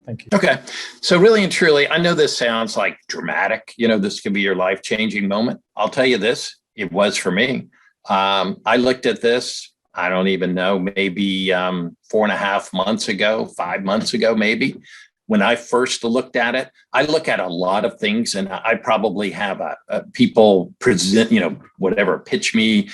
Thank you. Okay. So really and truly, I know this sounds like dramatic. This could be your life-changing moment. I'll tell you this, it was for me. I looked at this, I don't even know, maybe 4.5 months ago, 5 months ago, maybe. When I first looked at it, I look at a lot of things, and I probably have people present, whatever, pitch me,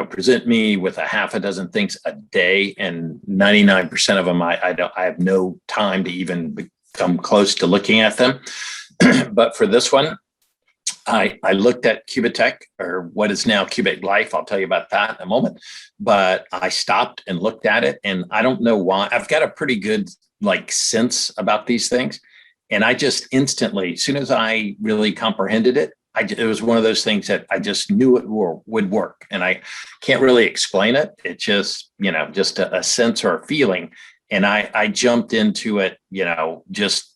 present me with a half a dozen things a day, and 99% of them, I have no time to even come close to looking at them. But for this one, I looked at QubiTech, or what is now QubitLife. I'll tell you about that in a moment. But I stopped and looked at it, and I don't know why. I've got a pretty good sense about these things. And I just instantly, as soon as I really comprehended it, it was one of those things that I just knew it would work. And I can't really explain it. It's just, just a sense or a feeling. And I jumped into it, just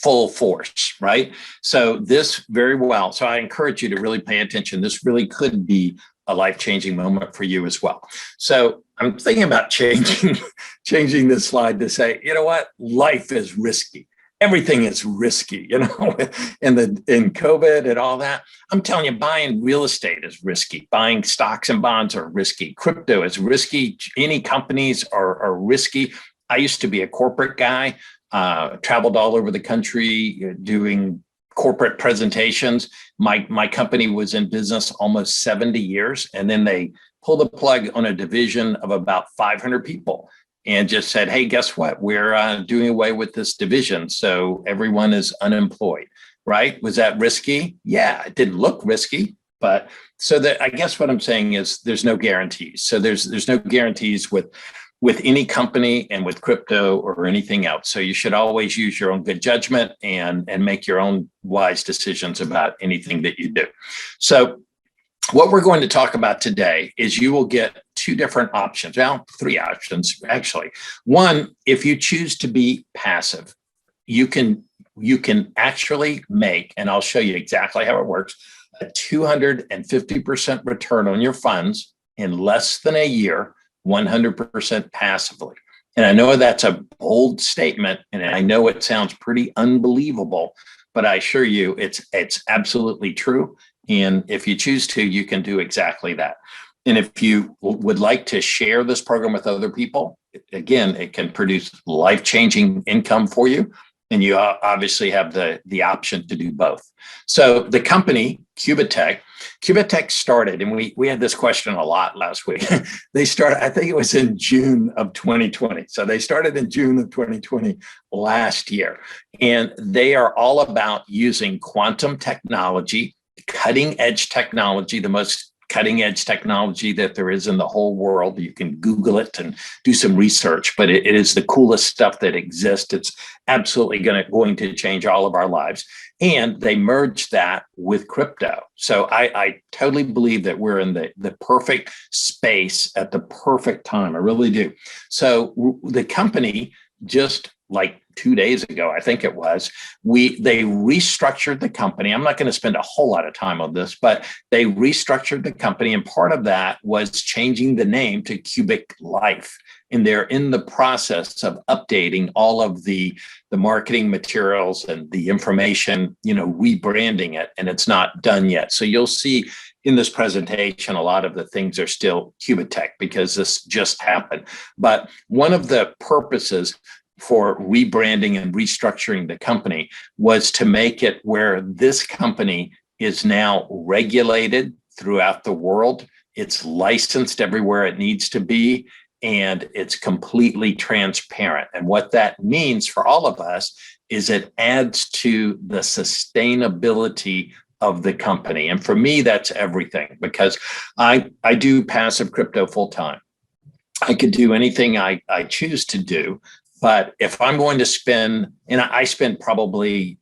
full force, right? So this very well. So I encourage you to really pay attention. This really could be a life-changing moment for you as well. So I'm thinking about changing this slide to say, you know what? Life is risky. Everything is risky, in COVID and all that. I'm telling you, buying real estate is risky. Buying stocks and bonds are risky. Crypto is risky. Any companies are risky. I used to be a corporate guy, traveled all over the country doing corporate presentations. My company was in business almost 70 years, and then they pulled the plug on a division of about 500 people and just said, hey, guess what? We're doing away with this division, so everyone is unemployed, right? Was that risky? Yeah, it didn't look risky, but so that, I guess what I'm saying is there's no guarantees. So there's no guarantees with any company and with crypto or anything else. So you should always use your own good judgment and make your own wise decisions about anything that you do. So what we're going to talk about today is you will get two different options. Well, three options, actually. One, if you choose to be passive, you can actually make, and I'll show you exactly how it works, a 250% return on your funds in less than a year, 100% passively. And I know that's a bold statement, and I know it sounds pretty unbelievable, but I assure you it's absolutely true. And if you choose to, you can do exactly that. And if you would like to share this program with other people, again, it can produce life-changing income for you. And you obviously have the option to do both. So the company, QubiTech started, and we had this question a lot last week. They started, I think it was in June of 2020. So they started in June of 2020 last year. And they are all about using quantum technology, cutting edge technology, the most cutting edge technology that there is in the whole world. You can Google it and do some research, but it is the coolest stuff that exists. It's absolutely going to change all of our lives. And they merged that with crypto. So I totally believe that we're in the perfect space at the perfect time. I really do. So the company, just like 2 days ago, I think it was, they restructured the company. I'm not going to spend a whole lot of time on this, but they restructured the company. And part of that was changing the name to QubitLife. And they're in the process of updating all of the marketing materials and the information, rebranding it, and it's not done yet. So you'll see in this presentation, a lot of the things are still QubiTech because this just happened. But one of the purposes for rebranding and restructuring the company was to make it where this company is now regulated throughout the world. It's licensed everywhere it needs to be, and it's completely transparent. And what that means for all of us is it adds to the sustainability of the company. And for me, that's everything, because I do passive crypto full time. I could do anything I choose to do. But if I'm going to spend, and I spend probably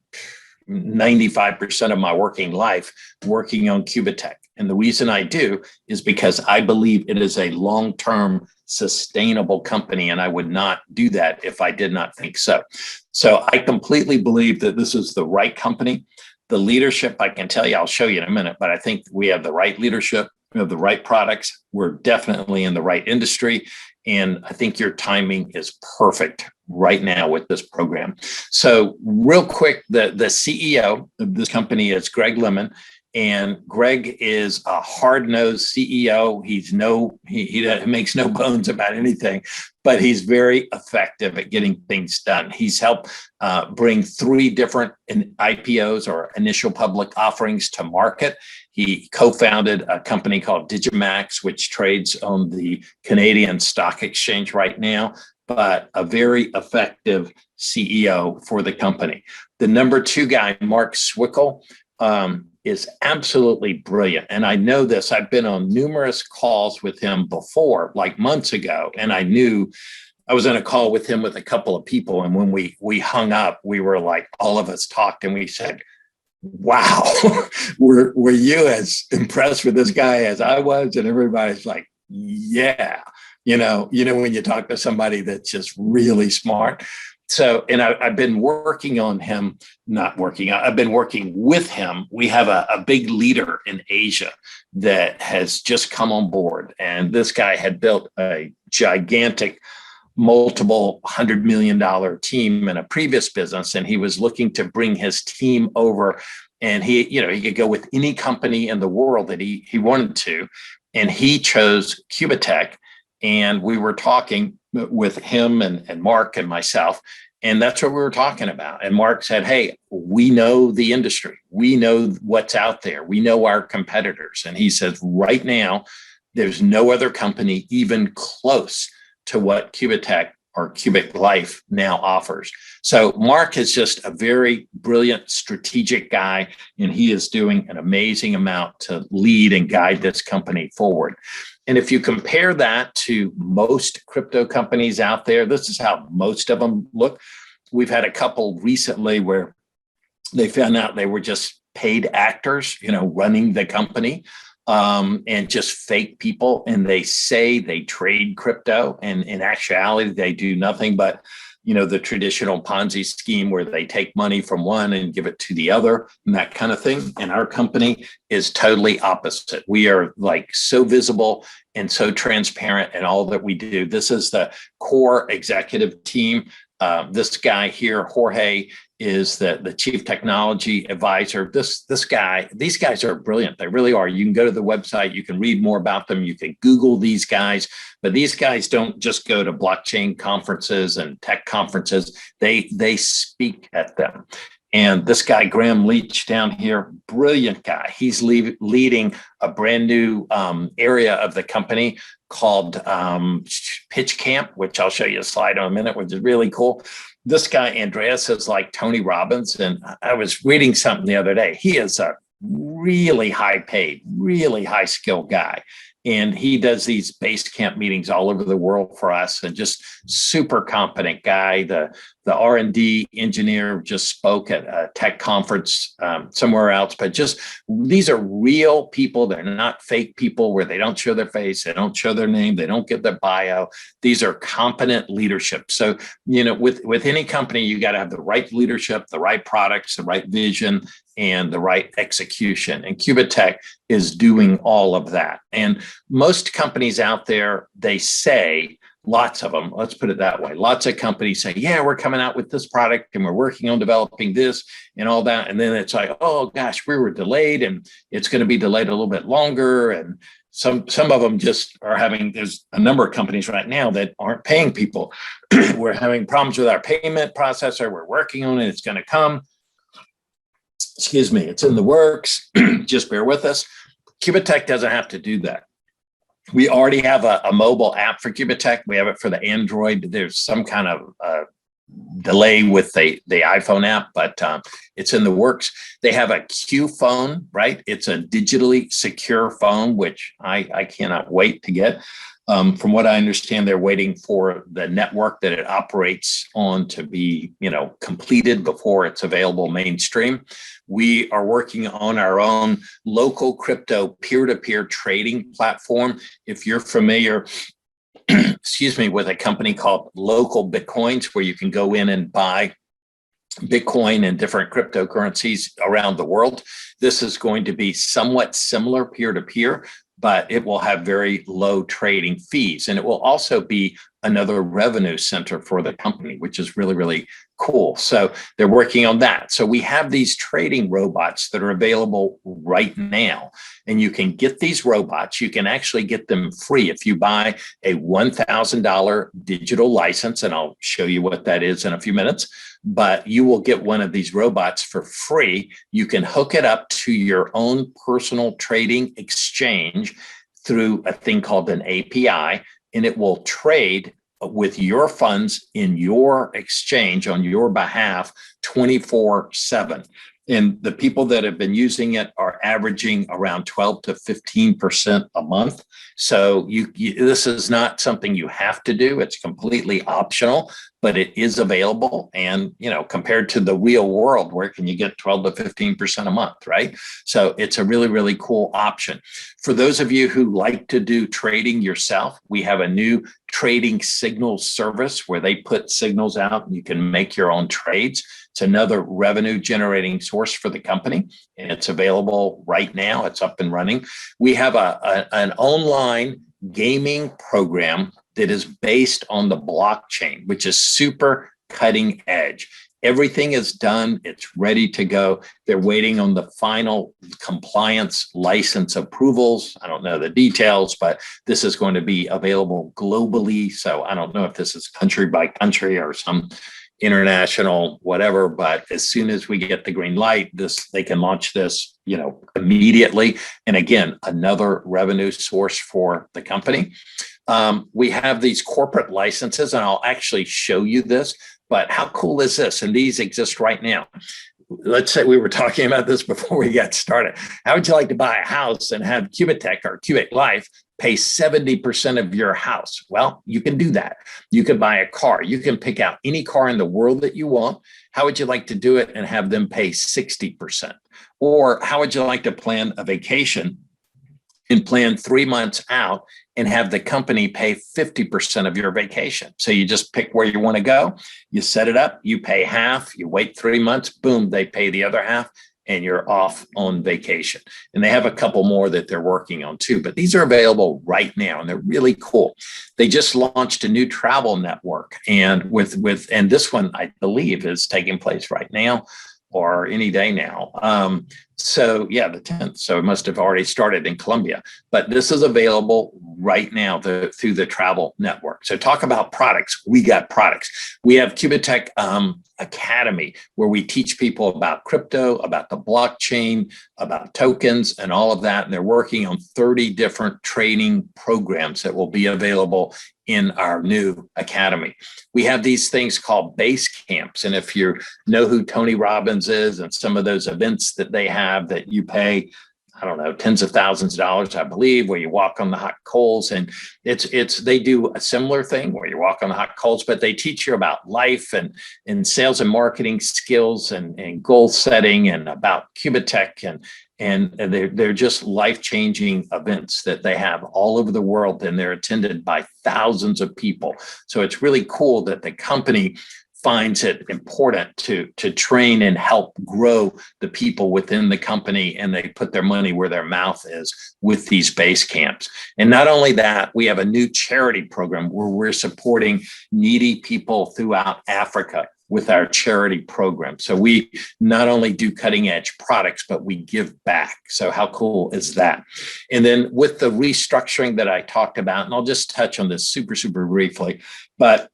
95% of my working life working on QubiTech. And the reason I do is because I believe it is a long-term sustainable company, and I would not do that if I did not think so. So I completely believe that this is the right company. The leadership, I can tell you, I'll show you in a minute, but I think we have the right leadership, we have the right products. We're definitely in the right industry. And I think your timing is perfect right now with this program. So real quick, the CEO of this company is Greg Lemon. And Greg is a hard-nosed CEO. He makes no bones about anything, but he's very effective at getting things done. He's helped bring 3 different IPOs, or initial public offerings, to market. He co-founded a company called Digimax, which trades on the Canadian Stock Exchange right now, but a very effective CEO for the company. The number 2 guy, Mark Swickel, is absolutely brilliant. And I know this, I've been on numerous calls with him before, like months ago, and I knew I was on a call with him with a couple of people. And when we hung up, we were like, all of us talked and we said, wow, were you as impressed with this guy as I was? And everybody's like, yeah, when you talk to somebody that's just really smart. So, and I've been working on him, I've been working with him. We have a big leader in Asia that has just come on board. And this guy had built a gigantic, multiple $100 million team in a previous business. And he was looking to bring his team over. And he could go with any company in the world that he wanted to. And he chose QubitLife. And we were talking with him and Mark and myself, and that's what we were talking about. And Mark said, hey, we know the industry. We know what's out there. We know our competitors. And he says, right now, there's no other company even close to what QubitLife or QubitLife now offers. So Mark is just a very brilliant, strategic guy, and he is doing an amazing amount to lead and guide this company forward. And if you compare that to most crypto companies out there, this is how most of them look. We've had a couple recently where they found out they were just paid actors, running the company, and just fake people. And they say they trade crypto, and in actuality, they do nothing but the traditional Ponzi scheme where they take money from one and give it to the other and that kind of thing. And our company is totally opposite. We are like so visible and so transparent in all that we do. This is the core executive team. This guy here, Jorge, is the chief technology advisor. These guys are brilliant. They really are. You can go to the website, you can read more about them, you can Google these guys, but these guys don't just go to blockchain conferences and tech conferences. They speak at them. And this guy, Graham Leach down here, brilliant guy. He's leading a brand new area of the company called Pitch Camp, which I'll show you a slide in a minute, which is really cool. This guy, Andreas, is like Tony Robbins. And I was reading something the other day. He is a really high paid, really high skilled guy. And he does these base camp meetings all over the world for us, and just super competent guy. The R&D engineer just spoke at a tech conference somewhere else, but just these are real people. They're not fake people where they don't show their face, they don't show their name, they don't give their bio. These are competent leadership. So, with any company, you got to have the right leadership, the right products, the right vision, and the right execution. And QubitLife is doing all of that. And most companies out there, they say, lots of them, let's put it that way. Lots of companies say, yeah, we're coming out with this product and we're working on developing this and all that. And then it's like, oh gosh, we were delayed and it's going to be delayed a little bit longer. And some of them just are there's a number of companies right now that aren't paying people. We're having problems with our payment processor. We're working on it. It's going to come. Excuse me, it's in the works. Just bear with us. QubitLife doesn't have to do that. We already have a mobile app for QubitLife. We have it for the Android. There's some kind of delay with the iPhone app, but it's in the works. They have a Q phone, right? It's a digitally secure phone, which I cannot wait to get. From what I understand, they're waiting for the network that it operates on to be, completed before it's available mainstream. We are working on our own local crypto peer-to-peer trading platform. If you're familiar, with a company called Local Bitcoins, where you can go in and buy Bitcoin and different cryptocurrencies around the world, this is going to be somewhat similar peer-to-peer, but it will have very low trading fees. And it will also be another revenue center for the company, which is really, really cool. So they're working on that. So we have these trading robots that are available right now. And you can get these robots. You can actually get them free if you buy a $1,000 digital license. And I'll show you what that is in a few minutes. But you will get one of these robots for free. You can hook it up to your own personal trading exchange through a thing called an API, and it will trade with your funds in your exchange on your behalf 24/7. And the people that have been using it are averaging around 12 to 15% a month. So this is not something you have to do. It's completely optional, but it is available. And, compared to the real world, where can you get 12 to 15% a month, right? So it's a really, really cool option. For those of you who like to do trading yourself, we have a new trading signal service where they put signals out and you can make your own trades. It's another revenue generating source for the company, and it's available right now. It's up and running. We have an online gaming program that is based on the blockchain, which is super cutting edge. Everything is done. It's ready to go. They're waiting on the final compliance license approvals. I don't know the details, but this is going to be available globally. So I don't know if this is country by country or some international whatever, but as soon as we get the green light, they can launch this immediately. And again, another revenue source for the company. We have these corporate licenses, and I'll actually show you this, but how cool is this? And these exist right now. Let's say we were talking about this before we got started. How would you like to buy a house and have QubitTech or QubitLife pay 70% of your house? Well, you can do that. You can buy a car. You can pick out any car in the world that you want. How would you like to do it and have them pay 60%? Or how would you like to plan a vacation and plan 3 months out and have the company pay 50% of your vacation? So you just pick where you want to go, you set it up, you pay half, you wait 3 months, boom, they pay the other half, and you're off on vacation. And they have a couple more that they're working on too, but these are available right now and they're really cool. They just launched a new travel network, and and this one I believe is taking place right now or any day now. So yeah, the 10th. So it must have already started in Colombia, but this is available right now through the travel network. So talk about products. We got products. We have QubitTech Academy, where we teach people about crypto, about the blockchain, about tokens, and all of that. And they're working on 30 different training programs that will be available in our new academy. We have these things called base camps. And if you know who Tony Robbins is and some of those events that they have that you pay, I don't know, tens of thousands of dollars, I believe, where you walk on the hot coals. And they do a similar thing where you walk on the hot coals, but they teach you about life and sales and marketing skills and goal setting and about QubitTech. And they're just life-changing events that they have all over the world, and they're attended by thousands of people. So it's really cool that the company finds it important to train and help grow the people within the company, and they put their money where their mouth is with these base camps. And not only that, we have a new charity program where we're supporting needy people throughout Africa with our charity program. So we not only do cutting edge products, but we give back. So how cool is that? And then with the restructuring that I talked about, and I'll just touch on this super, super briefly, but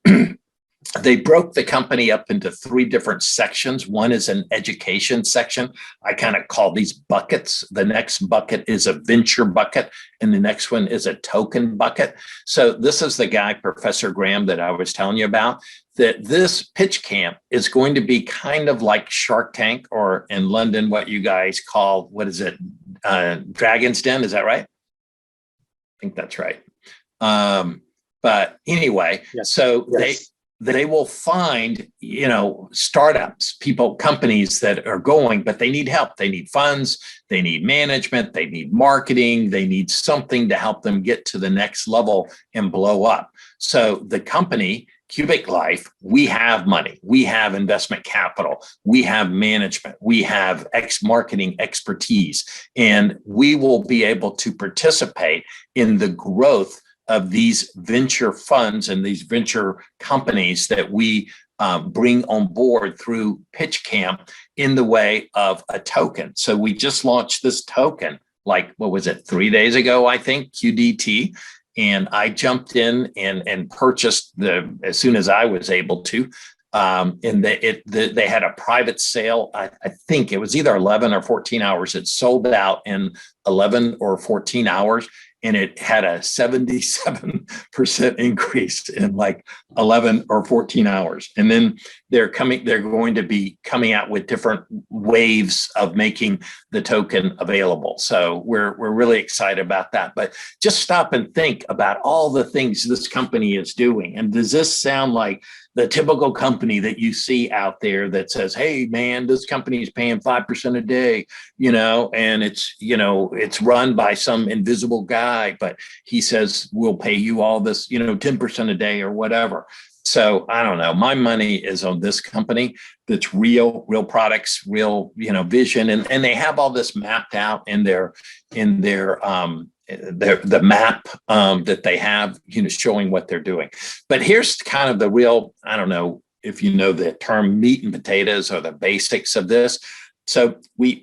they broke the company up into 3 different sections. One is an education section. I kind of call these buckets. The next bucket is a venture bucket, and the next one is a token bucket. So this is the guy, Professor Graham, that I was telling you about, that this pitch camp is going to be kind of like Shark Tank, or in London, what you guys call, what is it? Dragon's Den, is that right? I think that's right. But anyway, yes. So yes. They will find, startups, companies that are going, but they need help. They need funds, they need management, they need marketing, they need something to help them get to the next level and blow up. So the company QubitLife, we have money, we have investment capital, we have management, we have marketing expertise, and we will be able to participate in the growth of these venture funds and these venture companies that we bring on board through Pitch Camp in the way of a token. So we just launched this token, like, what was it, 3 days ago, I think, QDT. And I jumped in and purchased as soon as I was able to. And they had a private sale. I think it was either 11 or 14 hours. It sold out in 11 or 14 hours. And it had a 77% increase in like 11 or 14 hours. And then they're going to be coming out with different waves of making the token available. So we're really excited about that. But just stop and think about all the things this company is doing. And does this sound like the typical company that you see out there that says, hey, man, this company is paying 5% a day, and it's run by some invisible guy, but he says, we'll pay you all this, 10% a day or whatever. So I don't know. My money is on this company that's real products, real, vision. And they have all this mapped out in the map that they have, showing what they're doing. But here's kind of the real, I don't know if you know the term meat and potatoes or the basics of this. So we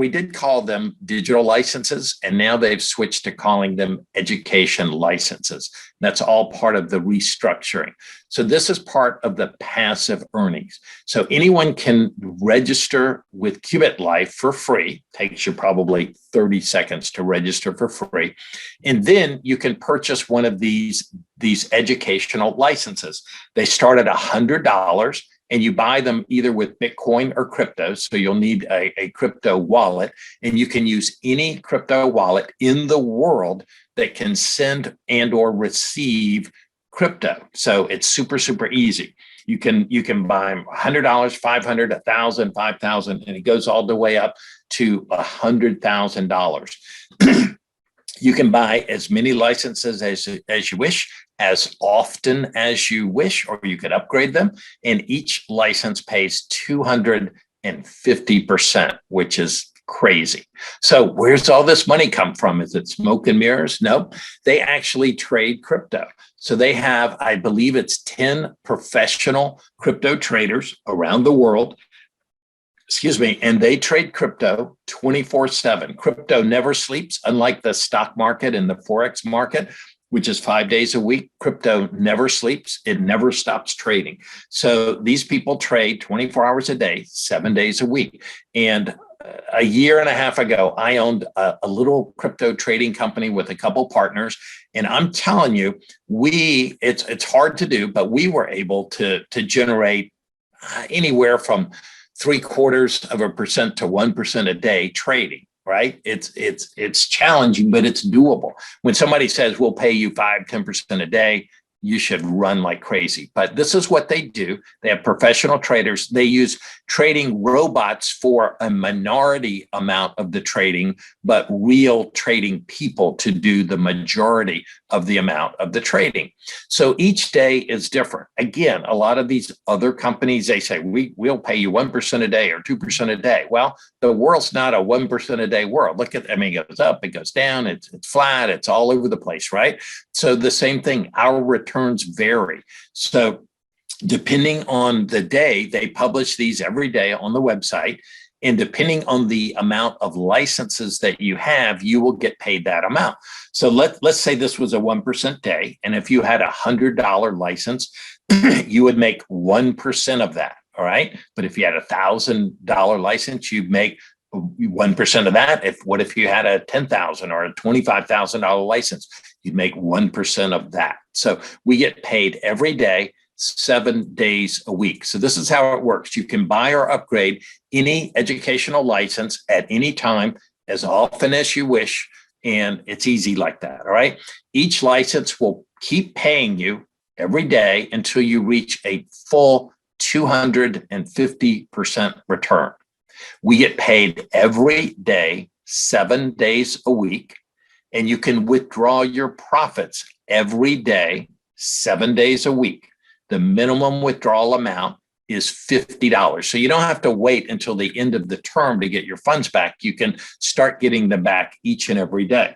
did call them digital licenses, and now they've switched to calling them education licenses. That's all part of the restructuring. So this is part of the passive earnings. So anyone can register with QubitLife for free. Takes you probably 30 seconds to register for free. And then you can purchase one of these educational licenses. They start at $100. And you buy them either with Bitcoin or crypto. So you'll need a crypto wallet, and you can use any crypto wallet in the world that can send and or receive crypto. So it's super, super easy. You can buy $100, $500, $1,000, $5,000, and it goes all the way up to $100,000. You can buy as many licenses as you wish, as often as you wish, or you could upgrade them. And each license pays 250%, which is crazy. So where's all this money come from? Is it smoke and mirrors? No, they actually trade crypto. So they have, I believe it's 10 professional crypto traders around the world. And they trade crypto 24/7. Crypto never sleeps, unlike the stock market and the forex market, which is 5 days a week. Crypto never sleeps. It never stops trading. So these people trade 24 hours a day, 7 days a week. And a year and a half ago, I owned a little crypto trading company with a couple partners. And I'm telling you, it's hard to do, but we were able to generate anywhere from 0.75% to 1% a day trading, right? It's challenging, but it's doable. When somebody says, we'll pay you 5-10% a day, you should run like crazy. But this is what they do. They have professional traders. They use trading robots for a minority amount of the trading, but real trading people to do the majority of the amount of the trading. So each day is different. Again, a lot of these other companies, they say, we'll pay you 1% a day or 2% a day. Well, the world's not a 1% a day world. It goes up, it goes down, it's flat, it's all over the place, right? So the same thing, our returns vary. So depending on the day, they publish these every day on the website. And depending on the amount of licenses that you have, you will get paid that amount. So let's say this was a 1% day. And if you had a $100 license, you would make 1% of that. All right. But if you had a $1,000 license, you'd make 1% of that. What if you had a $10,000 or a $25,000 license? You'd make 1% of that. So we get paid every day, 7 days a week. So this is how it works. You can buy or upgrade any educational license at any time, as often as you wish. And it's easy like that. All right. Each license will keep paying you every day until you reach a full 250% return. We get paid every day, 7 days a week, and you can withdraw your profits every day, 7 days a week. the minimum withdrawal amount is $50. So you don't have to wait until the end of the term to get your funds back. You can start getting them back each and every day.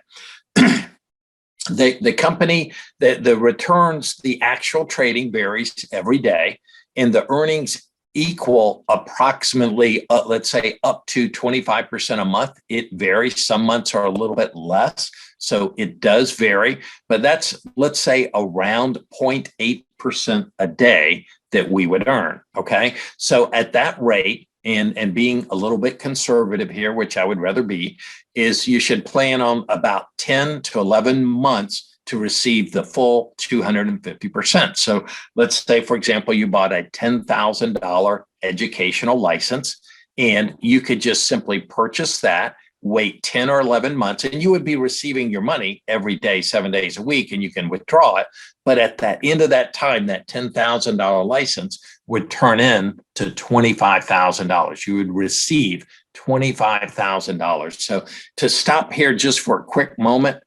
The company, the returns, the actual trading varies every day, and the earnings equal approximately, let's say, up to 25% a month. It varies. Some months are a little bit less, so it does vary, but that's, let's say, around 0.8% a day that we would earn. Okay, so at that rate, and being a little bit conservative here, which I would rather be, is you should plan on about 10 to 11 months to receive the full 250%. So let's say, for example, you bought a $10,000 educational license, and you could just simply purchase that, wait 10 or 11 months, and you would be receiving your money every day, 7 days a week, and you can withdraw it. But at that end of that time, that $10,000 license would turn in to $25,000. You would receive $25,000. So to stop here just for a quick moment,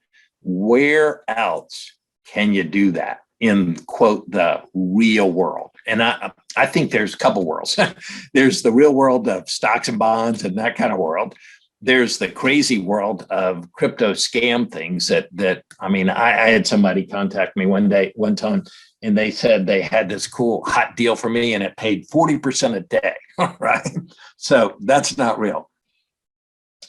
where else can you do that in, quote, the real world? And I think there's a couple worlds. There's the real world of stocks and bonds and that kind of world. There's the crazy world of crypto scam things that I mean, I had somebody contact me one time, and they said they had this cool hot deal for me and it paid 40% a day, right? So that's not real.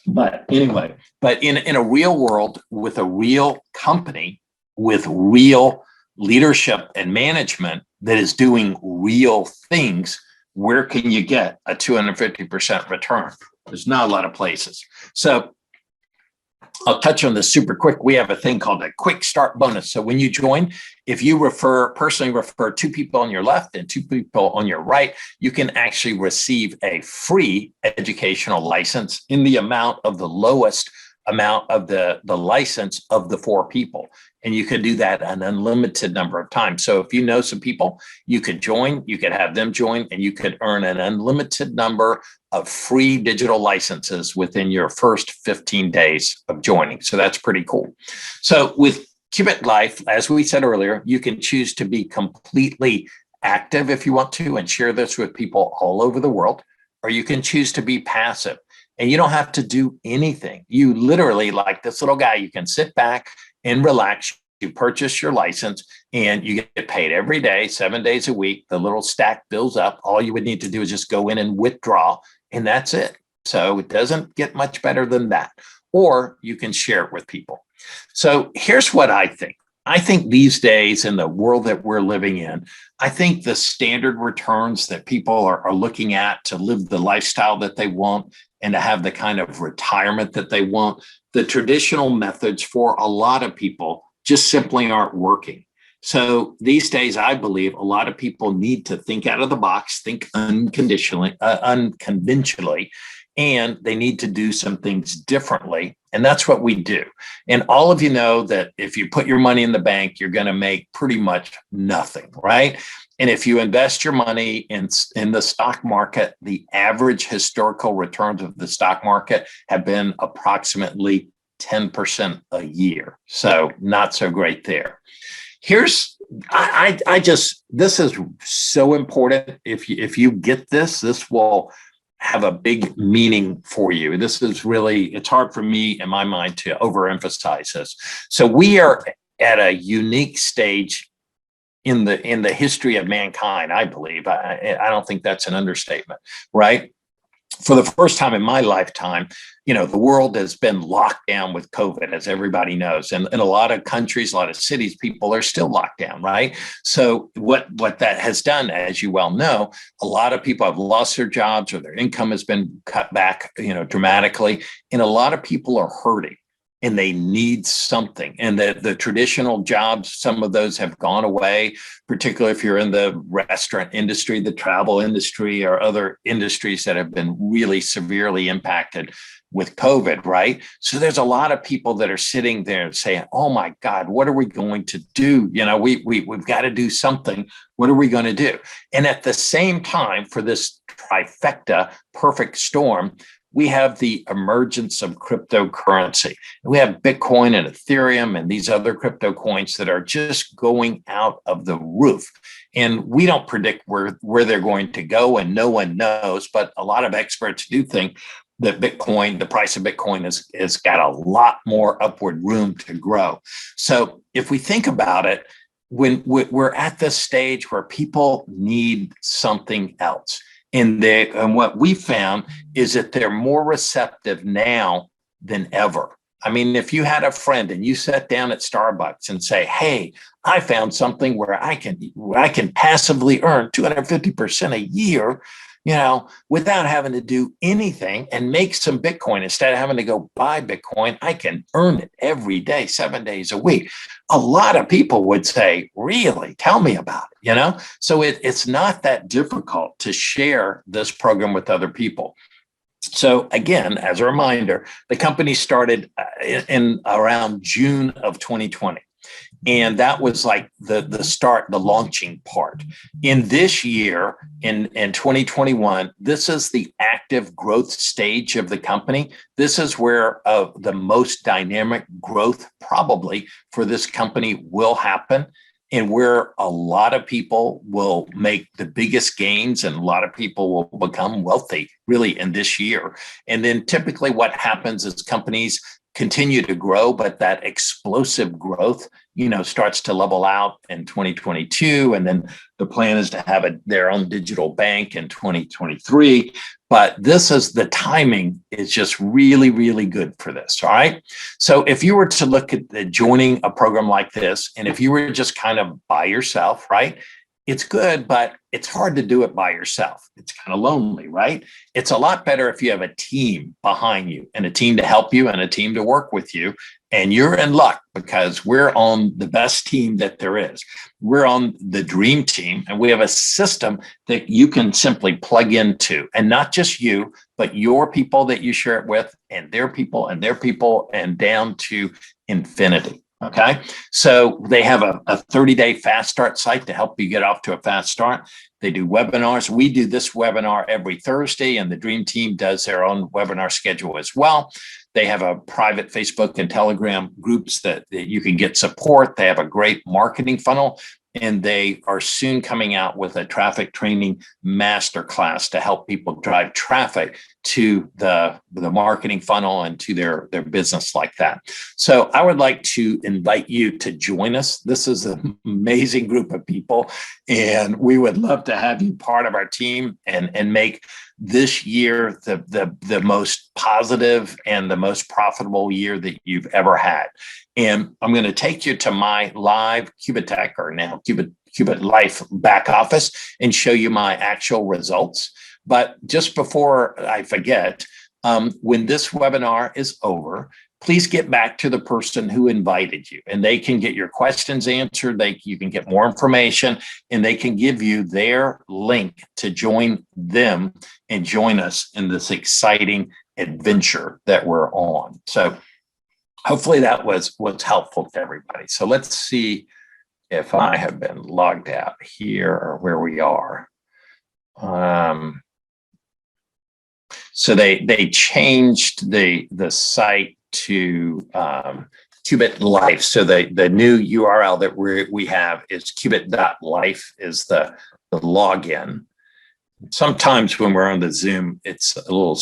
But anyway, but in a real world with a real company, with real leadership and management that is doing real things, where can you get a 250% return? There's not a lot of places. So I'll touch on this super quick. We have a thing called a quick start bonus. So when you join, if you personally refer 2 people on your left and 2 people on your right, you can actually receive a free educational license in the amount of the lowest amount of the license of the 4 people. And you can do that an unlimited number of times. So if you know some people, you could join, you could have them join, and you could earn an unlimited number of free digital licenses within your first 15 days of joining. So that's pretty cool. So with QubitLife, as we said earlier, you can choose to be completely active if you want to and share this with people all over the world, or you can choose to be passive. And you don't have to do anything. You literally, like this little guy, you can sit back and relax. You purchase your license and you get paid every day, 7 days a week. The little stack builds up. All you would need to do is just go in and withdraw, and that's it. So it doesn't get much better than that. Or you can share it with people. So here's what I think. I think these days, in the world that we're living in, I think the standard returns that people are looking at to live the lifestyle that they want and to have the kind of retirement that they want, the traditional methods for a lot of people just simply aren't working. So these days, I believe a lot of people need to think out of the box, think unconventionally, and they need to do some things differently. And that's what we do. And all of you know that if you put your money in the bank, you're going to make pretty much nothing, right? And if you invest your money in the stock market, the average historical returns of the stock market have been approximately 10% a year. So not so great there. This is so important. If you get this, this will have a big meaning for you. This is really, it's hard for me in my mind to overemphasize this. So we are at a unique stage in the history of mankind, I believe. I don't think that's an understatement, right? For the first time in my lifetime, the world has been locked down with COVID, as everybody knows. And in a lot of countries, a lot of cities, people are still locked down, right? So what that has done, as you well know, a lot of people have lost their jobs or their income has been cut back, dramatically. And a lot of people are hurting and they need something. And the traditional jobs, some of those have gone away, particularly if you're in the restaurant industry, the travel industry, or other industries that have been really severely impacted with COVID, right? So there's a lot of people that are sitting there saying, oh my God, what are we going to do? We've got to do something. What are we going to do? And at the same time, for this trifecta perfect storm, we have the emergence of cryptocurrency. We have Bitcoin and Ethereum and these other crypto coins that are just going out of the roof. And we don't predict where they're going to go, and no one knows. But a lot of experts do think that Bitcoin, the price of Bitcoin has got a lot more upward room to grow. So if we think about it, when we're at this stage where people need something else, and what we found is that they're more receptive now than ever. I mean, if you had a friend and you sat down at Starbucks and say, "Hey, I found something where I can passively earn 250% a year, without having to do anything, and make some Bitcoin instead of having to go buy Bitcoin. I can earn it every day, 7 days a week." A lot of people would say, "Really? Tell me about it." So it's not that difficult to share this program with other people. So again, as a reminder, the company started in around June of 2020. And that was like the start, the launching part. In this year, in 2021, this is the active growth stage of the company. This is where the most dynamic growth probably for this company will happen, and where a lot of people will make the biggest gains and a lot of people will become wealthy really in this year. And then typically what happens is companies continue to grow, but that explosive growth, starts to level out in 2022. And then the plan is to have their own digital bank in 2023. But the timing is just really, really good for this. All right. So if you were to look at joining a program like this, and if you were just kind of by yourself, right? It's good, but it's hard to do it by yourself. It's kind of lonely, right? It's a lot better if you have a team behind you and a team to help you and a team to work with you. And you're in luck because we're on the best team that there is. We're on the dream team, and we have a system that you can simply plug into, and not just you, but your people that you share it with, and their people and their people, and down to infinity. Okay, so they have a 30-day fast start site to help you get off to a fast start. They do webinars. We do this webinar every Thursday, and the Dream Team does their own webinar schedule as well. They have a private Facebook and Telegram groups that you can get support. They have a great marketing funnel, and they are soon coming out with a traffic training masterclass to help people drive traffic to the marketing funnel and to their business like that. So I would like to invite you to join us. This is an amazing group of people, and we would love to have you part of our team and make this year the most positive and the most profitable year that you've ever had. And I'm going to take you to my live QubiTech, or now QubitLife back office, and show you my actual results. But just before I forget, when this webinar is over, please get back to the person who invited you, and they can get your questions answered. You can get more information, and they can give you their link to join them and join us in this exciting adventure that we're on. So hopefully that was helpful to everybody. So let's see if I have been logged out here or where we are. So they changed the site to QubitLife. So the new URL that we have is qubit.life is the login. Sometimes when we're on the Zoom, it's a little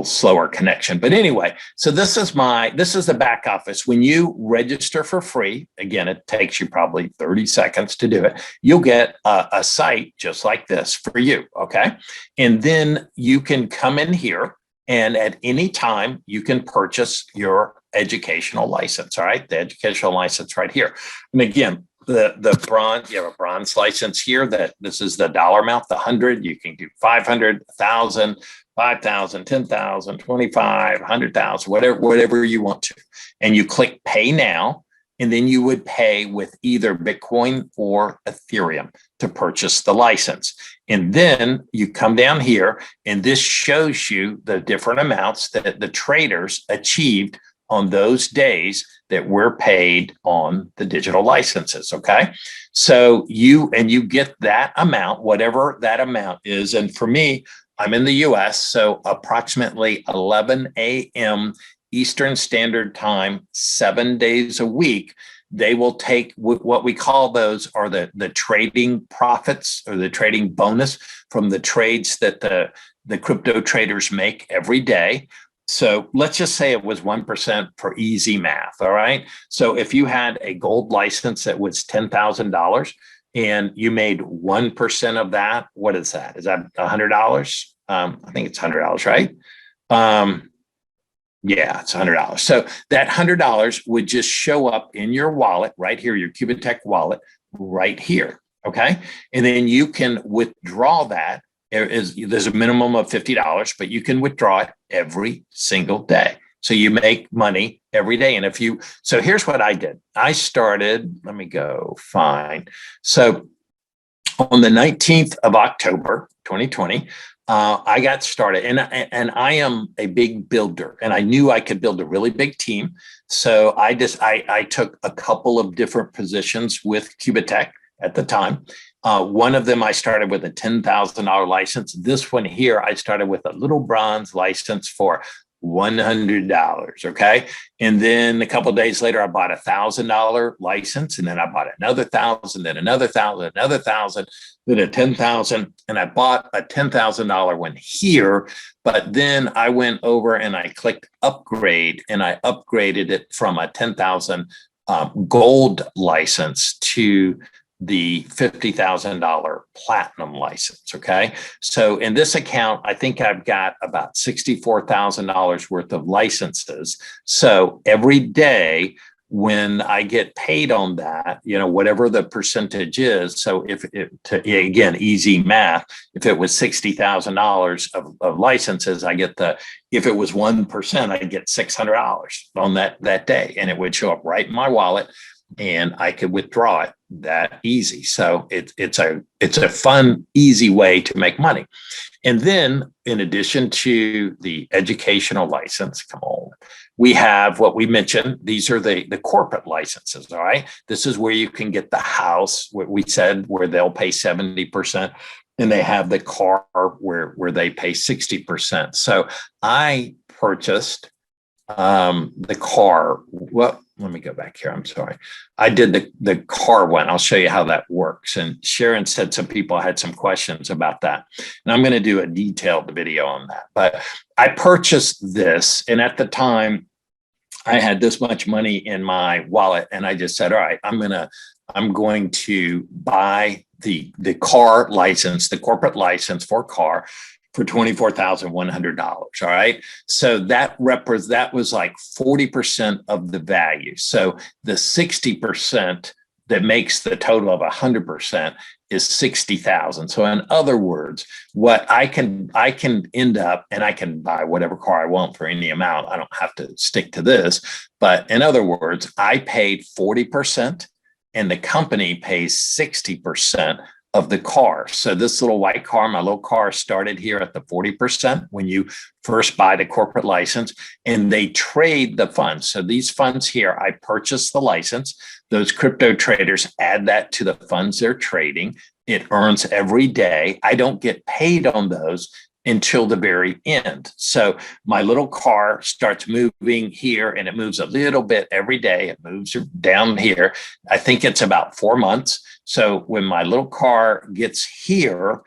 slower connection. But anyway, so this is the back office. When you register for free, again, it takes you probably 30 seconds to do it. You'll get a site just like this for you. Okay. And then you can come in here, and at any time you can purchase your educational license. All right. The educational license right here. And again, the bronze, you have a bronze license here that this is the dollar amount, the 100. You can do 500, 1,000, 5,000, 10,000, 25, 100,000, whatever you want to. And you click pay now, and then you would pay with either Bitcoin or Ethereum to purchase the license. And then you come down here, and this shows you the different amounts that the traders achieved on those days that we're paid on the digital licenses. Okay. So you get that amount, whatever that amount is. And for me, I'm in the US, so approximately 11 a.m. Eastern Standard Time, 7 days a week, they will take what we call those are the trading profits or the trading bonus from the trades that the crypto traders make every day. So let's just say it was 1% for easy math. All right. So if you had a gold license that was $10,000 and you made 1% of that, what is that? Is that $100? I think it's $100, right? Yeah, it's $100. So that $100 would just show up in your wallet right here, your QubiTech wallet right here. Okay. And then you can withdraw that. There's a minimum of $50, but you can withdraw it every single day. So you make money every day. And so here's what I did. I started, let me go find. So on the 19th of October, 2020, I got started, and I am a big builder, and I knew I could build a really big team. So I took a couple of different positions with QubiTech at the time. One of them I started with a $10,000 license. This one here, I started with a little bronze license for $100. Okay. And then a couple of days later, I bought $1,000 license, and then I bought another 1,000, then another 1,000, another 1,000, then a 10,000. And I bought a $10,000 one here, but then I went over and I clicked upgrade, and I upgraded it from a 10,000 gold license to the $50,000 platinum license. Okay. So in this account, I think I've got about $64,000 worth of licenses. So every day when I get paid on that, whatever the percentage is. So again, easy math, if it was $60,000 of licenses, if it was 1%, I get $600 on that day, and it would show up right in my wallet, and I could withdraw it that easy. So it's a fun, easy way to make money. And then in addition to the educational license, we have what we mentioned. These are the corporate licenses. All right. This is where you can get the house, what we said, where they'll pay 70%. And they have the car where they pay 60%. So I purchased the car. Well, let me go back here. I'm sorry. I did the car one. I'll show you how that works. And Sharon said some people had some questions about that. And I'm going to do a detailed video on that. But I purchased this. And at the time, I had this much money in my wallet. And I just said, all right, I'm going to buy the car license, the corporate license for car, for $24,100. All right. So that was like 40% of the value. So the 60% that makes the total of 100% is 60,000. So in other words, what I can end up, and I can buy whatever car I want for any amount. I don't have to stick to this, but in other words, I paid 40% and the company pays 60% of the car. So this little white car, my little car, started here at the 40% when you first buy the corporate license, and they trade the funds. So these funds here, I purchased the license. Those crypto traders add that to the funds they're trading. It earns every day. I don't get paid on those until the very end. So my little car starts moving here, and it moves a little bit every day. It moves down here. I think it's about 4 months. So when my little car gets here,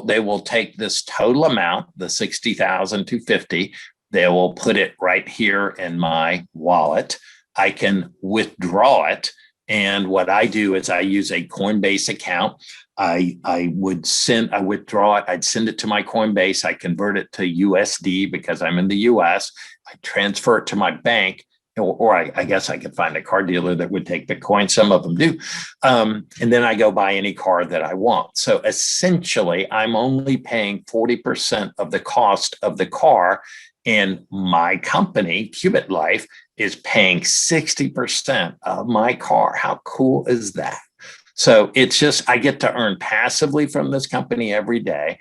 they will take this total amount, the 60,250. They will put it right here in my wallet. I can withdraw it. And what I do is I use a Coinbase account. I withdraw it. I'd send it to my Coinbase. I convert it to USD because I'm in the US. I transfer it to my bank, or I guess I could find a car dealer that would take Bitcoin. Some of them do. And then I go buy any car that I want. So essentially, I'm only paying 40% of the cost of the car. And my company, QubitLife, is paying 60% of my car. How cool is that? So it's just, I get to earn passively from this company every day.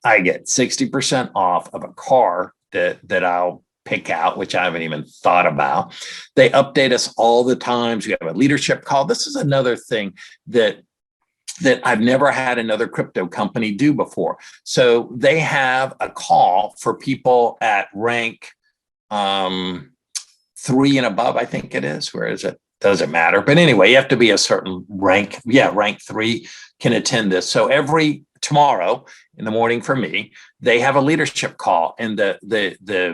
I get 60% off of a car that I'll pick out, which I haven't even thought about. They update us all the time. So we have a leadership call. This is another thing that that I've never had another crypto company do before. So they have a call for people at rank 3 and above, I think it is. Where is it? Doesn't matter. But anyway, you have to be a certain rank. Yeah, rank 3 can attend this. So tomorrow in the morning for me, they have a leadership call, and the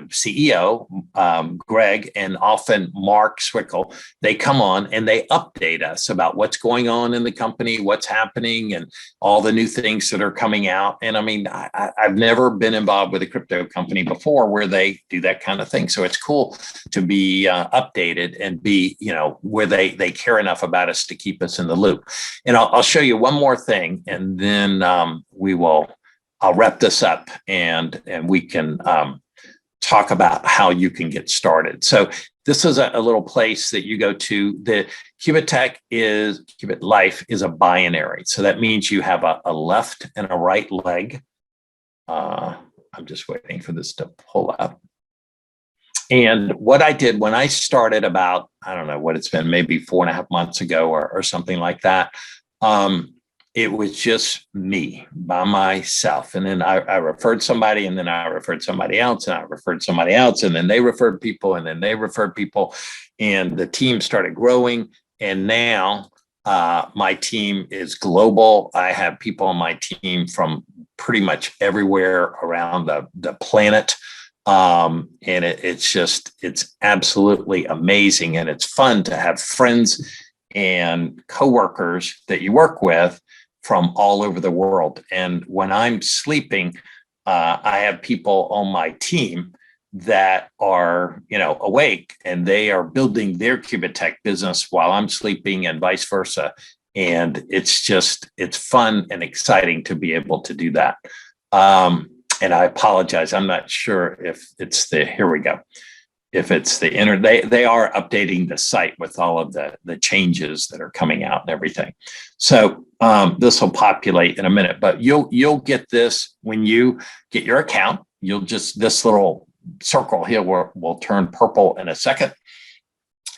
CEO, Greg, and often Mark Swickle, they come on and they update us about what's going on in the company, what's happening, and all the new things that are coming out. And I mean, I've never been involved with a crypto company before where they do that kind of thing. So it's cool to be updated and be, where they care enough about us to keep us in the loop. And I'll show you one more thing, and then I'll wrap this up, and we can talk about how you can get started. So this is a little place that you go to. The QubitLife is a binary. So that means you have a left and a right leg. I'm just waiting for this to pull up. And what I did when I started about, I don't know what it's been, maybe 4.5 months ago or something like that, it was just me by myself. And then I referred somebody, and then I referred somebody else, and I referred somebody else, and then they referred people, and then they referred people, and the team started growing. And now my team is global. I have people on my team from pretty much everywhere around the planet. And it's absolutely amazing. And it's fun to have friends and coworkers that you work with from all over the world. And when I'm sleeping, I have people on my team that are, awake, and they are building their Qubitech business while I'm sleeping, and vice versa. And it's fun and exciting to be able to do that. And I apologize, I'm not sure if it's here we go. If it's the they are updating the site with all of the changes that are coming out and everything. So this will populate in a minute, but you'll get this when you get your account. This little circle here will turn purple in a second,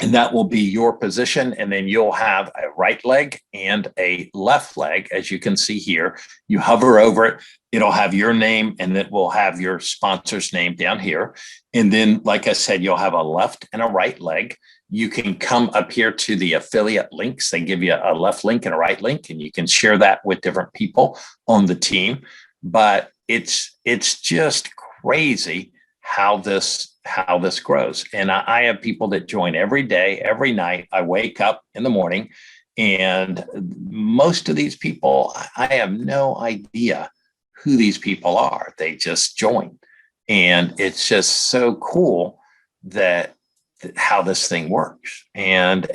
and that will be your position. And then you'll have a right leg and a left leg. As you can see here, you hover over it, it'll have your name, and it will have your sponsor's name down here. And then, like I said, you'll have a left and a right leg. You can come up here to the affiliate links. They give you a left link and a right link, and you can share that with different people on the team. But it's just crazy how this grows. And I have people that join every day, every night. I wake up in the morning, and most of these people, I have no idea who these people are. They just join. And it's just so cool that how this thing works. And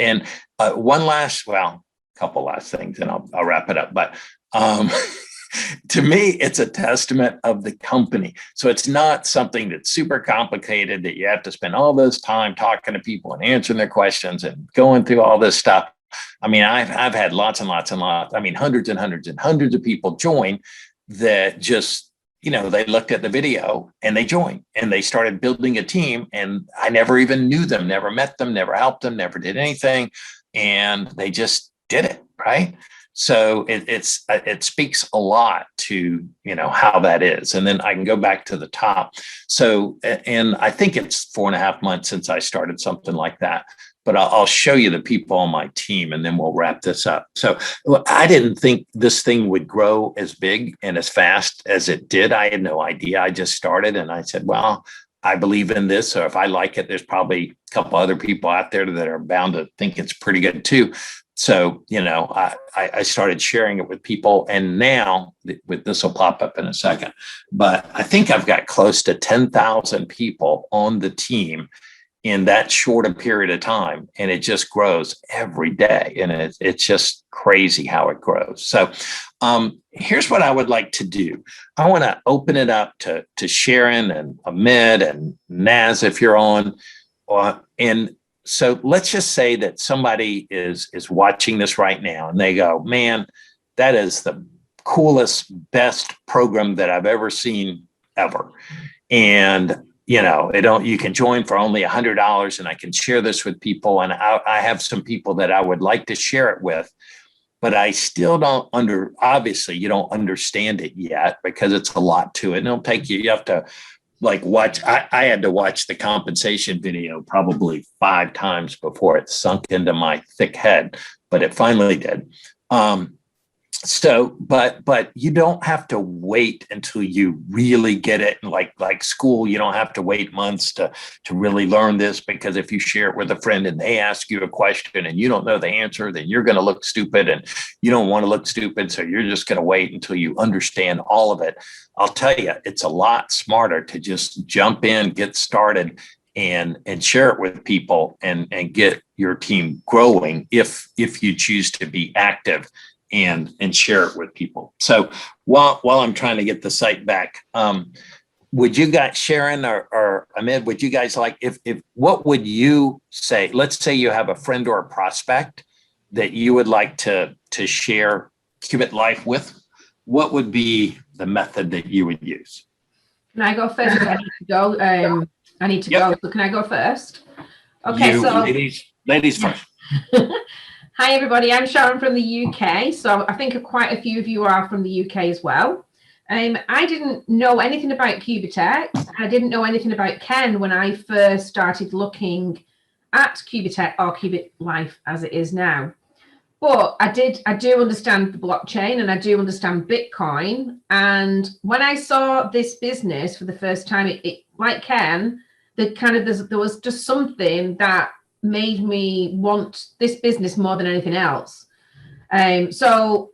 couple last things, and I'll wrap it up. But to me, it's a testament of the company. So it's not something that's super complicated that you have to spend all this time talking to people and answering their questions and going through all this stuff. I mean, I've had lots and lots and lots. I mean, hundreds and hundreds and hundreds of people join that just, they looked at the video and they joined, and they started building a team, and I never even knew them, never met them, never helped them, never did anything. And they just did it, right? So it speaks a lot to, how that is. And then I can go back to the top. So, and I think it's 4.5 months since I started something like that. But I'll show you the people on my team, and then we'll wrap this up. So I didn't think this thing would grow as big and as fast as it did. I had no idea. I just started, and I said, well, I believe in this. So if I like it, there's probably a couple other people out there that are bound to think it's pretty good too. So, I started sharing it with people, and now this will pop up in a second, but I think I've got close to 10,000 people on the team in that short a period of time. And it just grows every day. And it's just crazy how it grows. So here's what I would like to do. I want to open it up to Sharon and Ahmed and Naz, if you're on. And so let's just say that somebody is watching this right now, and they go, man, that is the coolest, best program that I've ever seen ever. And you can join for only $100, and I can share this with people. And I have some people that I would like to share it with. but I still don't obviously you don't understand it yet because it's a lot to it. And it'll take you have to like watch. I had to watch the compensation video probably 5 times before it sunk into my thick head, but it finally did. But you don't have to wait until you really get it. Like school, you don't have to wait months to really learn this, because if you share it with a friend and they ask you a question and you don't know the answer, then you're going to look stupid, and you don't want to look stupid. So you're just going to wait until you understand all of it. I'll tell you, it's a lot smarter to just jump in, get started, and share it with people and get your team growing if you choose to be active and share it with people. So while I'm trying to get the site back, would you guys, Sharon or Ahmed, would you guys like, if what would you say? Let's say you have a friend or a prospect that you would like to share QubitLife with. What would be the method that you would use? Can I go first? I need to go. I need to go. So can I go first? Okay, so ladies first. Hi, everybody. I'm Sharon from the UK. So I think quite a few of you are from the UK as well. I didn't know anything about QubitX. I didn't know anything about Ken when I first started looking at QubitX, or QubitLife as it is now. But I do understand the blockchain, and I do understand Bitcoin. And when I saw this business for the first time, it like Ken, there was just something that made me want this business more than anything else. So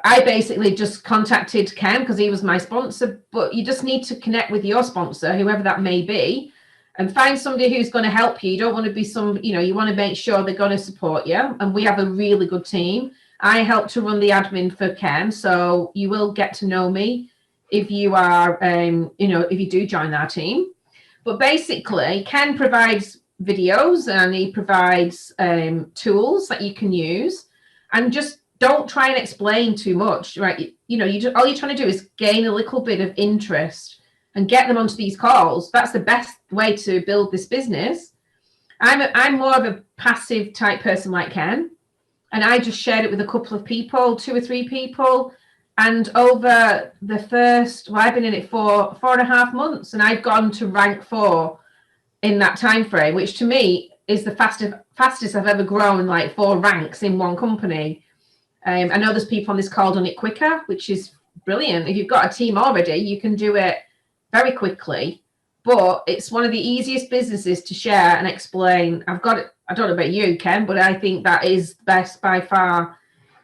I basically just contacted Ken because he was my sponsor, but you just need to connect with your sponsor, whoever that may be, and find somebody who's going to help you. You don't want to be you want to make sure they're going to support you. And we have a really good team. I help to run the admin for Ken, so you will get to know me if you are, if you do join our team. But basically, Ken provides videos and he provides tools that you can use, and just don't try and explain too much, right? All you're trying to do is gain a little bit of interest and get them onto these calls. That's the best way to build this business. I'm more of a passive type person like Ken, and I just shared it with a couple of people, 2 or 3 people. And over the first, I've been in it for 4.5 months, and I've gone to rank 4 in that time frame, which to me is the fastest I've ever grown, like 4 ranks in one company. I know there's people on this call done it quicker, which is brilliant. If you've got a team already, you can do it very quickly. But it's one of the easiest businesses to share and explain. I've got it. I don't know about you, Ken, but I think that is by far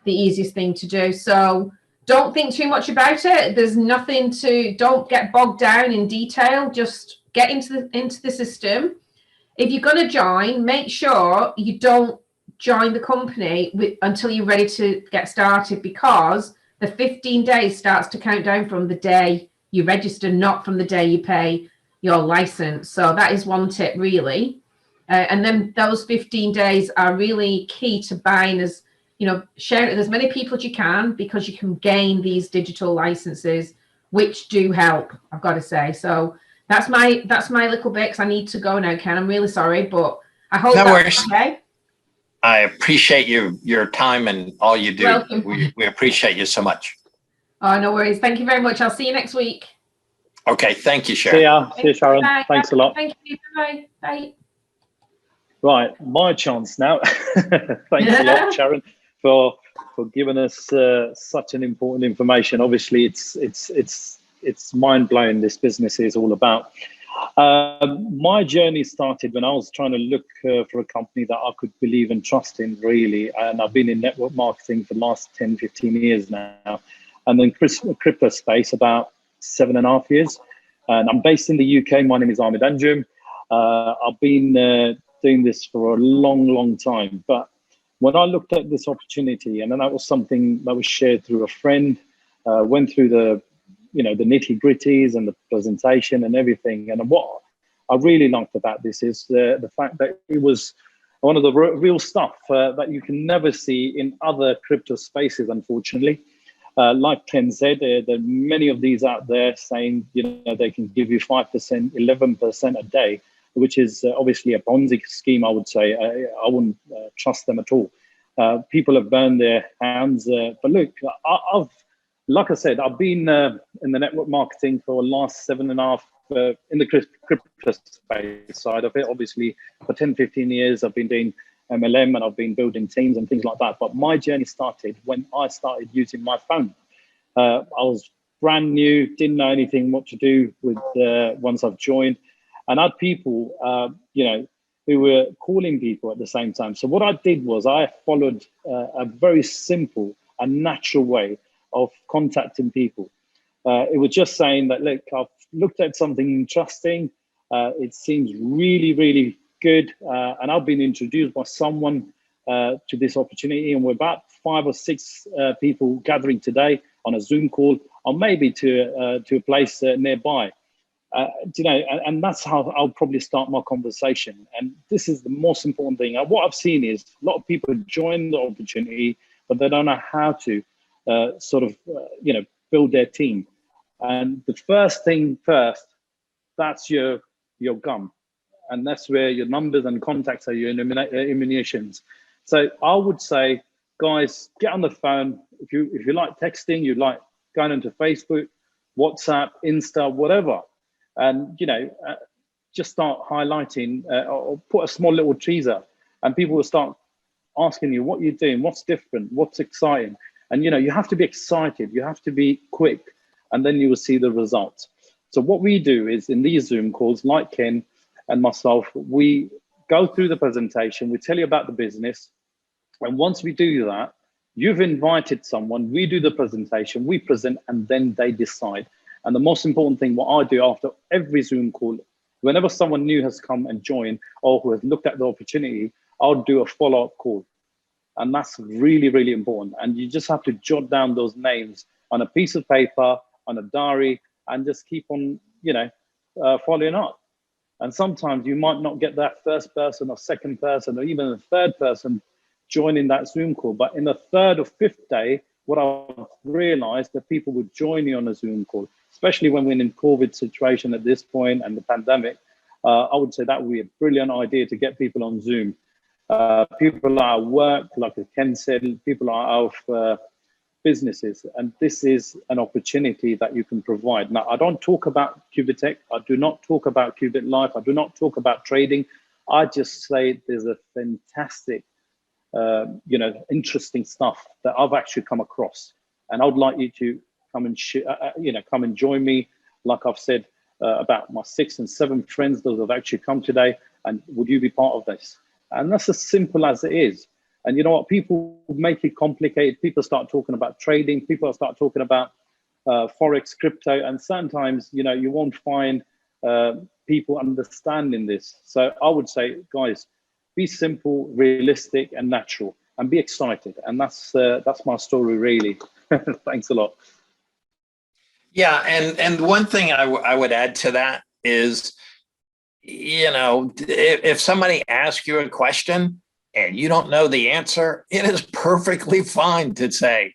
the easiest thing to do. So don't think too much about it. There's nothing don't get bogged down in detail. Just get into the system. If you're going to join, make sure you don't join the company until you're ready to get started, because the 15 days starts to count down from the day you register, not from the day you pay your license. So that is one tip, really. And then those 15 days are really key to buying share it with as many people as you can, because you can gain these digital licenses, which do help, I've got to say. So that's my little bit, because I need to go now, Ken. I'm really sorry, but I hope that's okay. I appreciate your time and all you do. Welcome. We appreciate you so much. Oh, no worries. Thank you very much. I'll see you next week. Okay. Thank you, Sharon. See you, Sharon. Bye. Thanks a lot. Thank you. Bye. Bye. Right, my chance now. Thanks a lot, Sharon, for giving us such an important information. Obviously, it's mind blowing. This business is all about. My journey started when I was trying to look for a company that I could believe and trust in, really. And I've been in network marketing for the last 10, 15 years now. And then crypto space about 7.5 years. And I'm based in the UK. My name is Ahmed Anjum. I've been doing this for a long time. But when I looked at this opportunity, and then that was something that was shared through a friend, went through the nitty gritties and the presentation and everything. And what I really liked about this is the fact that it was one of the real stuff that you can never see in other crypto spaces, unfortunately. Like Ken said, there are many of these out there saying, they can give you 5%, 11% a day, which is obviously a Ponzi scheme, I would say. I wouldn't trust them at all. People have burned their hands. But look, like I said, I've been in the network marketing for the last 7.5 in the crypto space side of it. Obviously, for 10, 15 years, I've been doing MLM and I've been building teams and things like that. But my journey started when I started using my phone. I was brand new, didn't know anything what to do with once I've joined, and I had people, who were calling people at the same time. So what I did was I followed a very simple and natural way of contacting people. It was just saying that, look, I've looked at something interesting. It seems really, really good. And I've been introduced by someone to this opportunity. And we're about 5 or 6 people gathering today on a Zoom call, or maybe to a place nearby. And that's how I'll probably start my conversation. And this is the most important thing. And what I've seen is a lot of people join the opportunity, but they don't know how to build their team. And the first thing first, that's your gum. And that's where your numbers and contacts are, your ammunitions. So I would say, guys, get on the phone. If you like texting, you like going into Facebook, WhatsApp, Insta, whatever. And, just start highlighting or put a small little teaser, and people will start asking you what you're doing, what's different, what's exciting. And, you have to be excited. You have to be quick, and then you will see the results. So what we do is in these Zoom calls, like Ken and myself, we go through the presentation, we tell you about the business. And once we do that, you've invited someone, we do the presentation, we present, and then they decide. And the most important thing, what I do after every Zoom call, whenever someone new has come and joined or who has looked at the opportunity, I'll do a follow-up call. And that's really, really important. And you just have to jot down those names on a piece of paper, on a diary, and just keep on, following up. And sometimes you might not get that first person or second person or even a third person joining that Zoom call. But in the 3rd or 5th day, what I've realized that people would join you on a Zoom call, especially when we're in a COVID situation at this point and the pandemic. I would say that would be a brilliant idea to get people on Zoom. People are at work, like Ken said, people are out of businesses, and this is an opportunity that you can provide. Now, I don't talk about QubitTech. I do not talk about QubitLife. I do not talk about trading. I just say there's a fantastic interesting stuff that I've actually come across, and I would like you to come and join me. Like I've said about my 6th and 7th friends, those have actually come today, and would you be part of this? And that's as simple as it is. And you know what? People make it complicated. People start talking about trading. People start talking about forex, crypto, and sometimes you won't find people understanding this. So I would say, guys, be simple, realistic, and natural, and be excited. And that's my story, really. Thanks a lot. Yeah, and one thing I would add to that is, if somebody asks you a question and you don't know the answer, it is perfectly fine to say,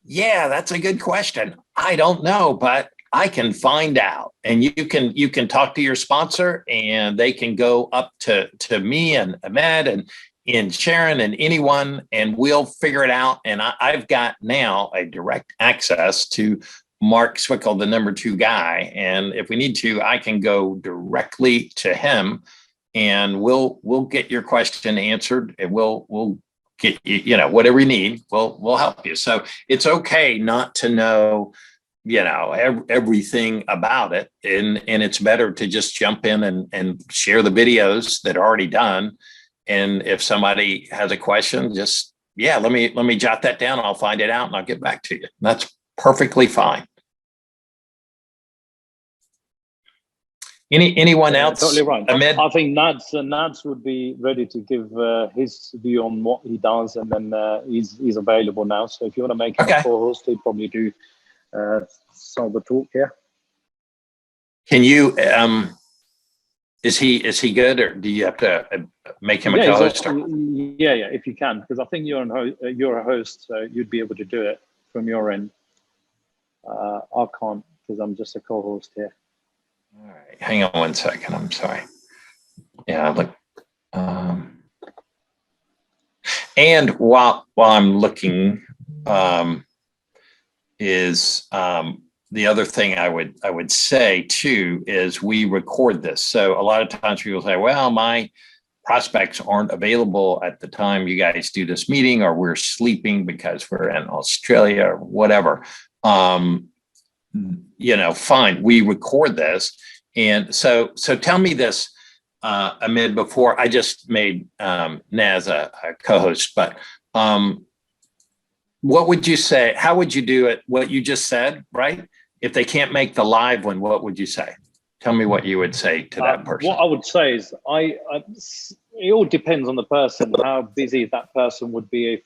yeah, that's a good question. I don't know, but I can find out. And you can talk to your sponsor, and they can go up to me and Ahmed and Sharon and anyone, and we'll figure it out. And I've got now a direct access to Mark Swickel, the number 2 guy. And if we need to, I can go directly to him, and we'll get your question answered, and we'll get you, whatever you need, we'll help you. So it's okay not to know, everything about it. And it's better to just jump in and share the videos that are already done. And if somebody has a question, just, let me jot that down. I'll find it out and I'll get back to you. That's perfectly fine. Anyone else? Totally right. Ahmed? I think Nads would be ready to give his view on what he does, and then he's available now. So if you want to make him a co-host, he'd probably do some of the talk here. Can you? Is he good, or do you have to make him a co-host? Yeah, if you can, because I think you're a host, so you'd be able to do it from your end. I can't, because I'm just a co-host here. All right, hang on one second. I'm sorry. Yeah, look. And while I'm looking, the other thing I would say too is we record this. So a lot of times people say, well, my prospects aren't available at the time you guys do this meeting, or we're sleeping because we're in Australia or whatever. Fine, we record this. And so tell me this, Amid, before I just made Naz a co-host, but what would you say? How would you do it? What you just said, right? If they can't make the live one, what would you say? Tell me what you would say to that person. What I would say is, it all depends on the person, how busy that person would be, if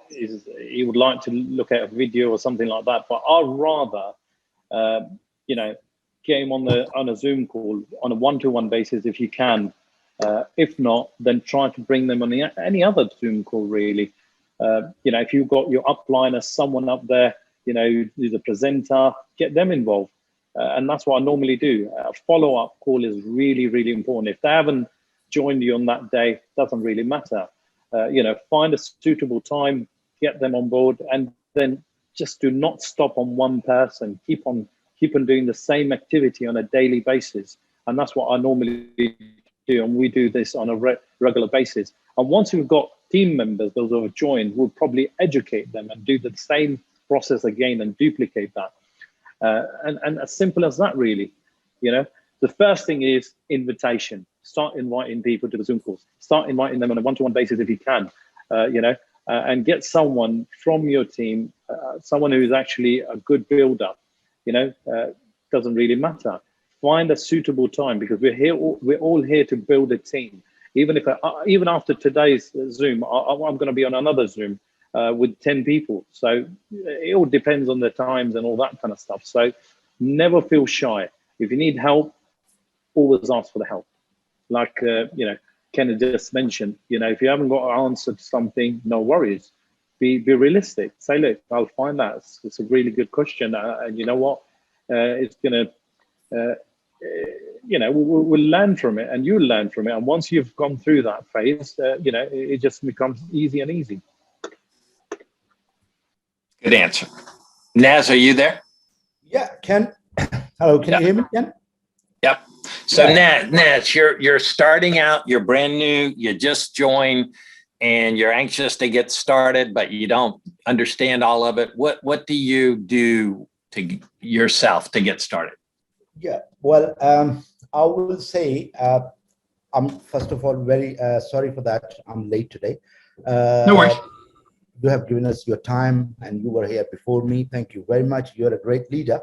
he would like to look at a video or something like that. But I'd rather, get him on a Zoom call on a one-to-one basis if you can. If not, then try to bring them on any other Zoom call, really. If you've got your upliner, someone up there, who's a presenter, get them involved. And that's what I normally do. A follow-up call is really, really important. If they haven't joined you on that day, doesn't really matter. Find a suitable time, get them on board, and then just do not stop on one person. Keep on doing the same activity on a daily basis. And that's what I normally do. And we do this on a regular basis. And once we've got team members, those who have joined, we'll probably educate them and do the same process again and duplicate that. And as simple as that, really. The first thing is invitation. Start inviting people to the Zoom calls. Start inviting them on a one-to-one basis if you can, and get someone from your team, someone who is actually a good builder. Doesn't really matter. Find a suitable time, because we're all here to build a team. Even after today's Zoom, I'm going to be on another Zoom with 10 people. So it all depends on the times and all that kind of stuff. So never feel shy. If you need help, always ask for the help. Like, Ken just mentioned, if you haven't got an answer to something, no worries. Be realistic. Say, look, I'll find that. It's a really good question. And you know what? It's going to, we'll learn from it, and you'll learn from it. And once you've gone through that phase, it just becomes easy and easy. Good answer. Naz, are you there? Yeah, Ken. Hello, can you hear me, Ken? Yep. So Naz, you're starting out, you're brand new, you just joined, and you're anxious to get started, but you don't understand all of it. What do you do to yourself to get started? Yeah, well, I will say, I'm first of all very sorry for that. I'm late today. No worries. You have given us your time, and you were here before me. Thank you very much. You're a great leader.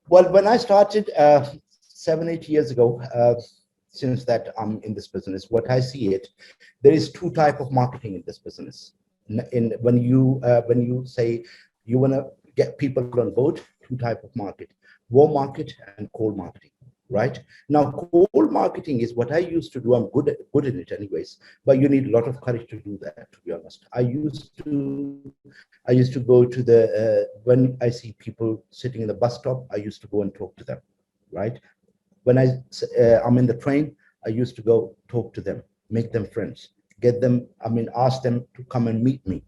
Well, when I started 7-8 years ago, since that I'm in this business, what I see it, there is two types of marketing in this business. When you say you want to get people on board, two types of market: warm market and cold marketing. Right now, cold marketing is what I used to do. I'm good in it anyways, but you need a lot of courage to do that, to be honest. I used to go to the when I see people sitting in the bus stop, I used to go and talk to them. Right, when I'm in the train, I used to go talk to them, make them friends, get them, ask them to come and meet me.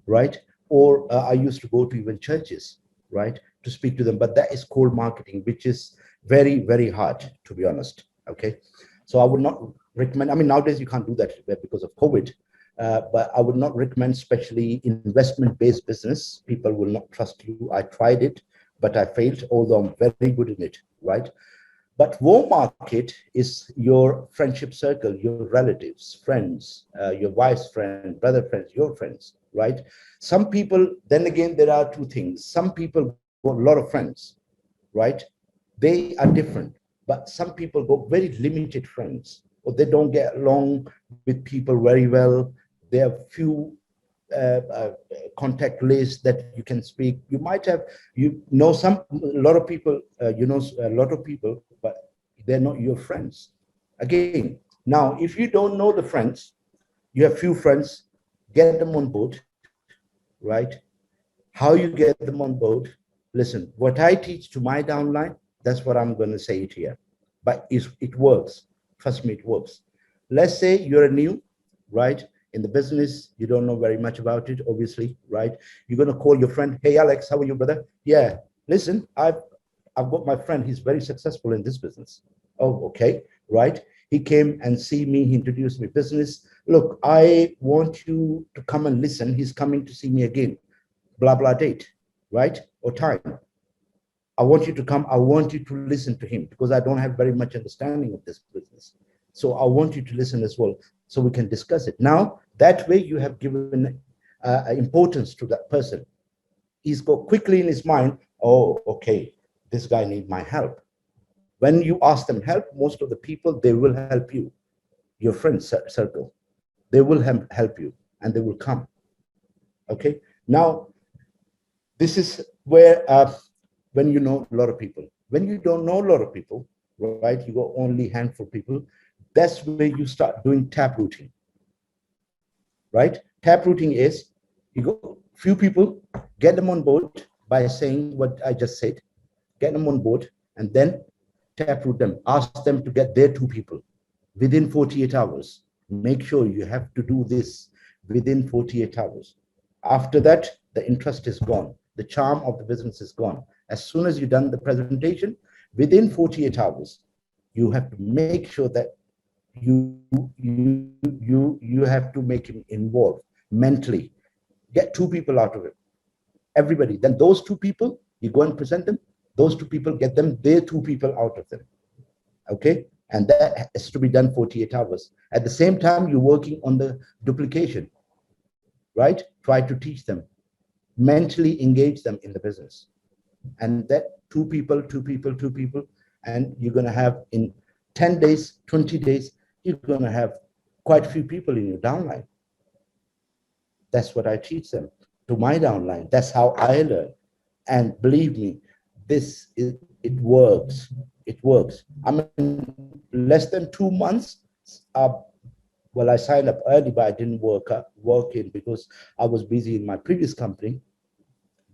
Right, or I used to go to even churches, right, to speak to them. But that is cold marketing, which is very, very hard, to be honest. Okay, so I would not recommend. Nowadays you can't do that because of COVID, but I would not recommend, especially investment-based business. People will not trust you. I tried it, but I failed, although I'm very good in it. Right, but warm market is your friendship circle, your relatives, friends, your wife's friend, brother friends, your friends. Right, some people. Then again, there are two things. Some people got a lot of friends. Right, they are different, but some people got very limited friends, or they don't get along with people very well. There are few contact lists that you can speak. You might have, a lot of people, but they're not your friends. Again, now, if you don't know the friends, you have few friends, get them on board, right? How you get them on board? Listen, what I teach to my downline, that's what I'm going to say it here. But it works. Trust me, it works. Let's say you're new, right? In the business, you don't know very much about it, obviously, right? You're going to call your friend, hey, Alex, how are you, brother? Yeah, listen, I've got my friend, he's very successful in this business. Oh, okay, right? He came and see me, he introduced me business. Look, I want you to come and listen. He's coming to see me again, blah, blah date, right? Or time. I want you to come. I want you to listen to him because I don't have very much understanding of this business. So I want you to listen as well so we can discuss it. Now, that way you have given importance to that person. He's got quickly in his mind, oh, okay, this guy needs my help. When you ask them help, most of the people, they will help you. Your friend circle, they will help you and they will come. Okay. Now, this is where when you know a lot of people. When you don't know a lot of people, right, you got only handful of people, that's where you start doing tap routing, right? Tap routing is you go few people, get them on board by saying what I just said, get them on board, and then tap route them, ask them to get their 2 people within 48 hours. Make sure you have to do this within 48 hours. After that, the interest is gone. The charm of the business is gone. As soon as you've done the presentation, within 48 hours, you have to make sure that you have to make him involved mentally. Get 2 people out of it. Everybody. Then those 2 people, you go and present them. Those 2 people, get them their 2 people out of them. Okay? And that has to be done 48 hours. At the same time, you're working on the duplication, right? Try to teach them, mentally engage them in the business. And that 2 people, 2 people, 2 people, and you're going to have in 10 days, 20 days, you're going to have quite a few people in your downline. That's what I teach them to my downline. That's how I learn. And believe me, it works. It works. I mean, less than 2 months. Well, I signed up early, but I didn't work in because I was busy in my previous company.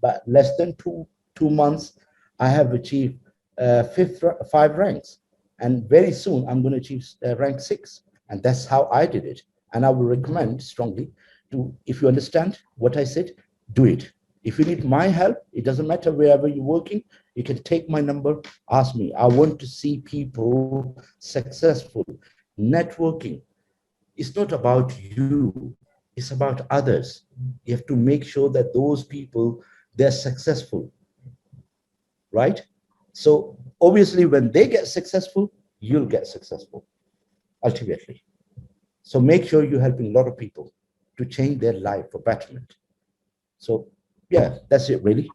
But less than two months, I have achieved 5 ranks. And very soon, I'm going to achieve rank 6. And that's how I did it. And I will recommend strongly to, if you understand what I said, do it. If you need my help, it doesn't matter wherever you're working, you can take my number, ask me. I want to see people successful. Networking, it's not about you, it's about others. You have to make sure that those people, they're successful, right? So obviously when they get successful, you'll get successful, ultimately. So make sure you're helping a lot of people to change their life for betterment. So yeah, that's it really.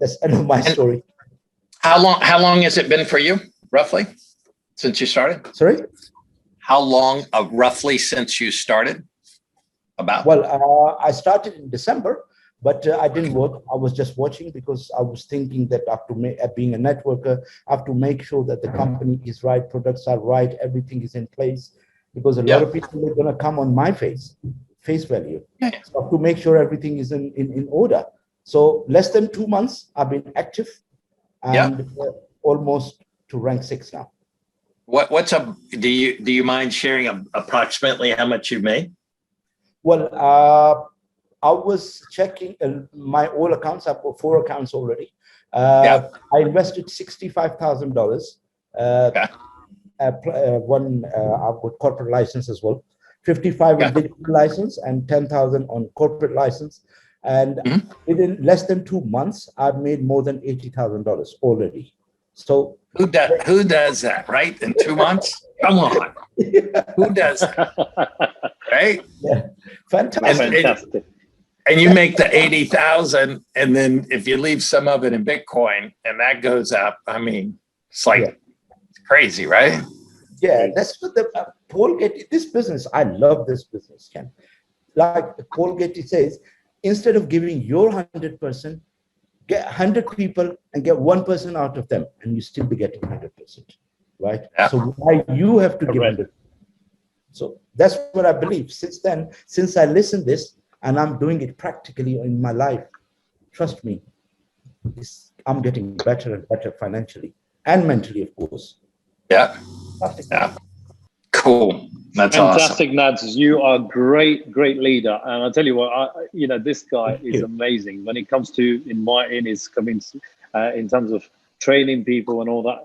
That's the end of my story. How long has it been for you, roughly, since you started? Sorry? How long, roughly, since you started? About? Well, I started in December, but I didn't work. I was just watching because I was thinking that after being a networker, I have to make sure that the company is right, products are right, everything is in place, because a lot of people are going to come on my face value. So I have to make sure everything is in order. So less than 2 months, I've been active and almost to rank 6 now. Do you mind sharing approximately how much you made? Well, I was checking my all accounts. I've got 4 accounts already. I invested $65,000. One, I've got corporate license as well. 55 on digital license and 10,000 on corporate license. And within less than 2 months, I've made more than $80,000 already. So who does that, right? In 2 months? Come on. Who does that? Right? Yeah. Fantastic. And you make the 80,000, and then if you leave some of it in Bitcoin and that goes up, I mean, it's like it's crazy, right? Yeah, that's what the Paul Getty, this business, I love this business, Ken. Like Paul Getty says, instead of giving your 100%, get 100 people and get 1% out of them, and you still be getting 100%, right? Yeah. So why you have to give 100%? So that's what I believe. Since then, since I listened this, and I'm doing it practically in my life, trust me, I'm getting better and better financially and mentally, of course. Yeah. Cool. That's fantastic, awesome. Nads. You are great leader. And I'll tell you what, this guy is amazing when it comes to inviting his coming in terms of training people and all that.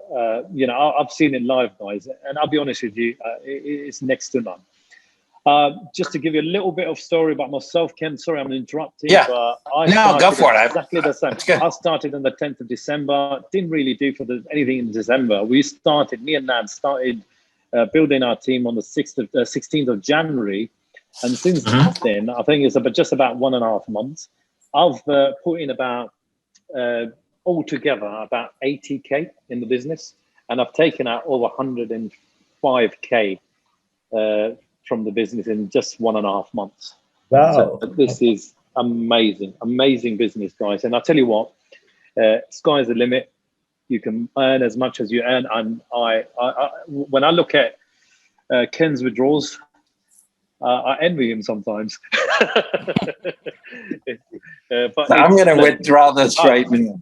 I've seen it live, guys, and I'll be honest with you, it's next to none. Just to give you a little bit of story about myself, Ken, sorry I'm interrupting, Yeah. but Go for it. exactly the same. I started on the 10th of December, didn't really do anything in December. Me and Nad started building our team on the 16th of January. And since then, I think it's just about 1.5 months, I've put in about, altogether, about 80K in the business. And I've taken out over 105K from the business in just 1.5 months. Wow. So this is amazing business, guys. And I'll tell you what, sky's the limit. You can earn as much as you earn. And when I look at Ken's withdrawals, I envy him sometimes. But I'm going to withdraw this right now.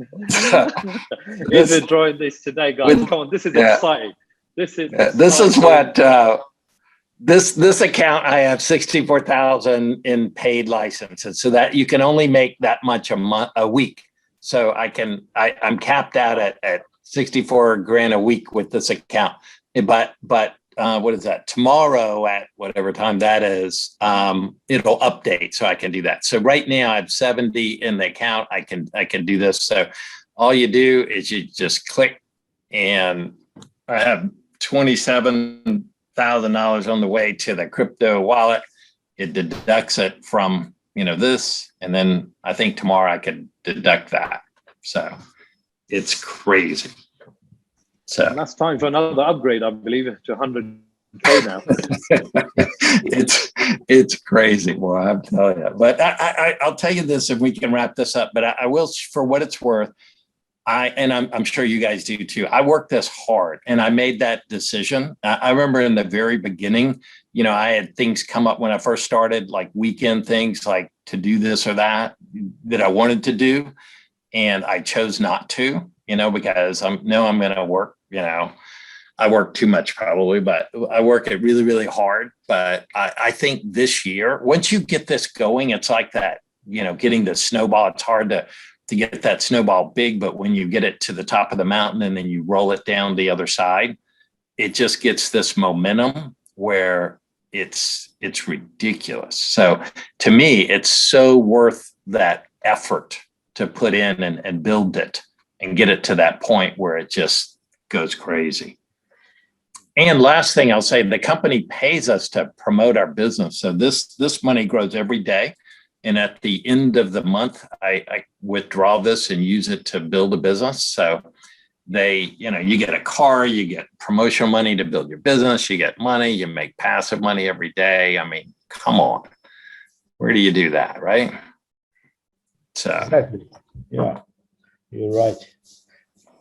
He's withdrawing this today, guys. Come on, this is exciting. This is what this account. I have 64,000 in paid licenses, so that you can only make that much a week. So I'm capped out at 64 grand a week with this account. But what is that? Tomorrow at whatever time that is, it'll update, so I can do that. So right now I have 70 in the account. I can do this. So all you do is you just click, and I have $27,000 on the way to the crypto wallet. It deducts it from this, and then I think tomorrow I could deduct that. So it's crazy. So and that's time for another upgrade, I believe, to 100K now. it's crazy, boy, I'm telling you. But I'll tell you this, if we can wrap this up. But I will, for what it's worth, I'm sure you guys do too. I worked this hard, and I made that decision. I remember in the very beginning, I had things come up when I first started, like weekend things, like to do this or that I wanted to do, and I chose not to. Because I'm going to work, I work too much probably, but I work it really, really hard. But I think this year, once you get this going, it's like that, getting the snowball. It's hard to get that snowball big, but when you get it to the top of the mountain and then you roll it down the other side, it just gets this momentum where it's ridiculous. So to me, it's so worth that effort to put in and build it and get it to that point where it just goes crazy. And last thing I'll say, the company pays us to promote our business. So this money grows every day. And at the end of the month, I withdraw this and use it to build a business. So you get a car, you get promotional money to build your business, you get money, you make passive money every day. I mean, come on. Where do you do that, right? So Exactly. Yeah. You're right.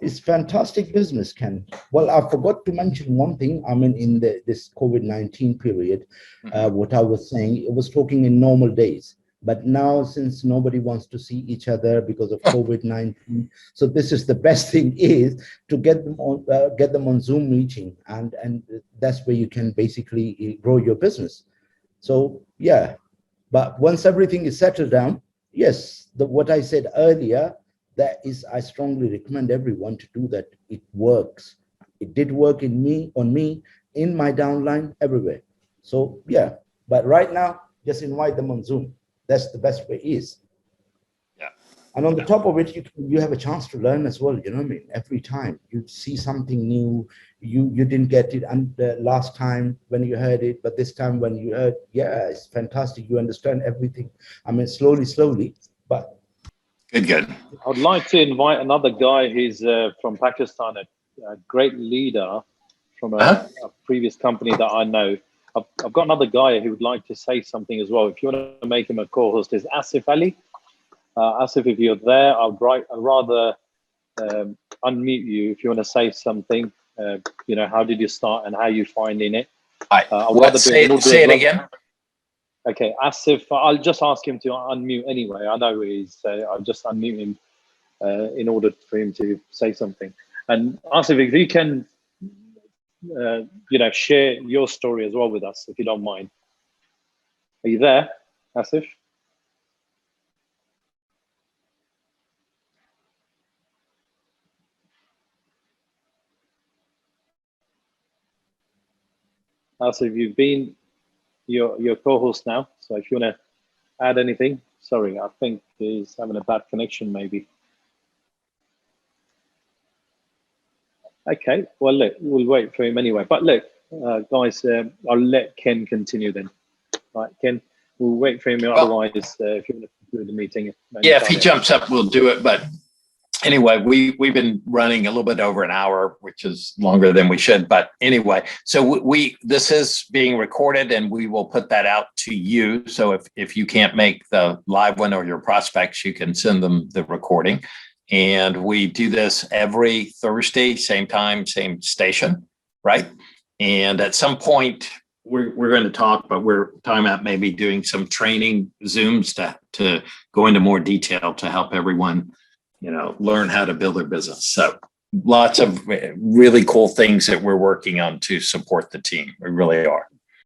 It's fantastic business, Ken. Well, I forgot to mention one thing. I mean, in this COVID-19 period, what I was saying, it was talking in normal days. But now, since nobody wants to see each other because of COVID-19, so this is the best thing is to get them on Zoom meeting, and that's where you can basically grow your business. So yeah, but once everything is settled down, yes, what I said earlier. That is, I strongly recommend everyone to do that. It works. It did work on me, in my downline, everywhere. So yeah, but right now, just invite them on Zoom. That's the best way is. Yeah. And on the top of it, you have a chance to learn as well. Every time you see something new, you didn't get it and last time when you heard it, but this time when you heard, yeah, it's fantastic. You understand everything. I mean, slowly, but. Good. I'd like to invite another guy. He's from Pakistan, a great leader from a previous company that I know. I've got another guy who would like to say something as well. If you want to make him a co-host, is Asif Ali. Asif, if you're there, I'd rather unmute you if you want to say something. How did you start and how you finding it? Say it again. Okay, Asif, I'll just ask him to unmute anyway. I know I'll just unmute him in order for him to say something. And Asif, if you can share your story as well with us, if you don't mind. Are you there, Asif? Asif, you've been your co-host now, so if you want to add anything. Sorry, I think he's having a bad connection, maybe. Okay, well, look, we'll wait for him anyway. But look, guys, I'll let Ken continue then. Right, Ken, we'll wait for him. Otherwise, if you want to conclude the meeting. Yeah, if he jumps up, we'll do it. But anyway, we've been running a little bit over an hour, which is longer than we should. But anyway, so this is being recorded, and we will put that out to you. So if you can't make the live one or your prospects, you can send them the recording. And we do this every Thursday, same time, same station, right? And at some point, we're going to talk, but we're talking about maybe doing some training Zooms to go into more detail to help everyone, learn how to build their business. So lots of really cool things that we're working on to support the team. We really are.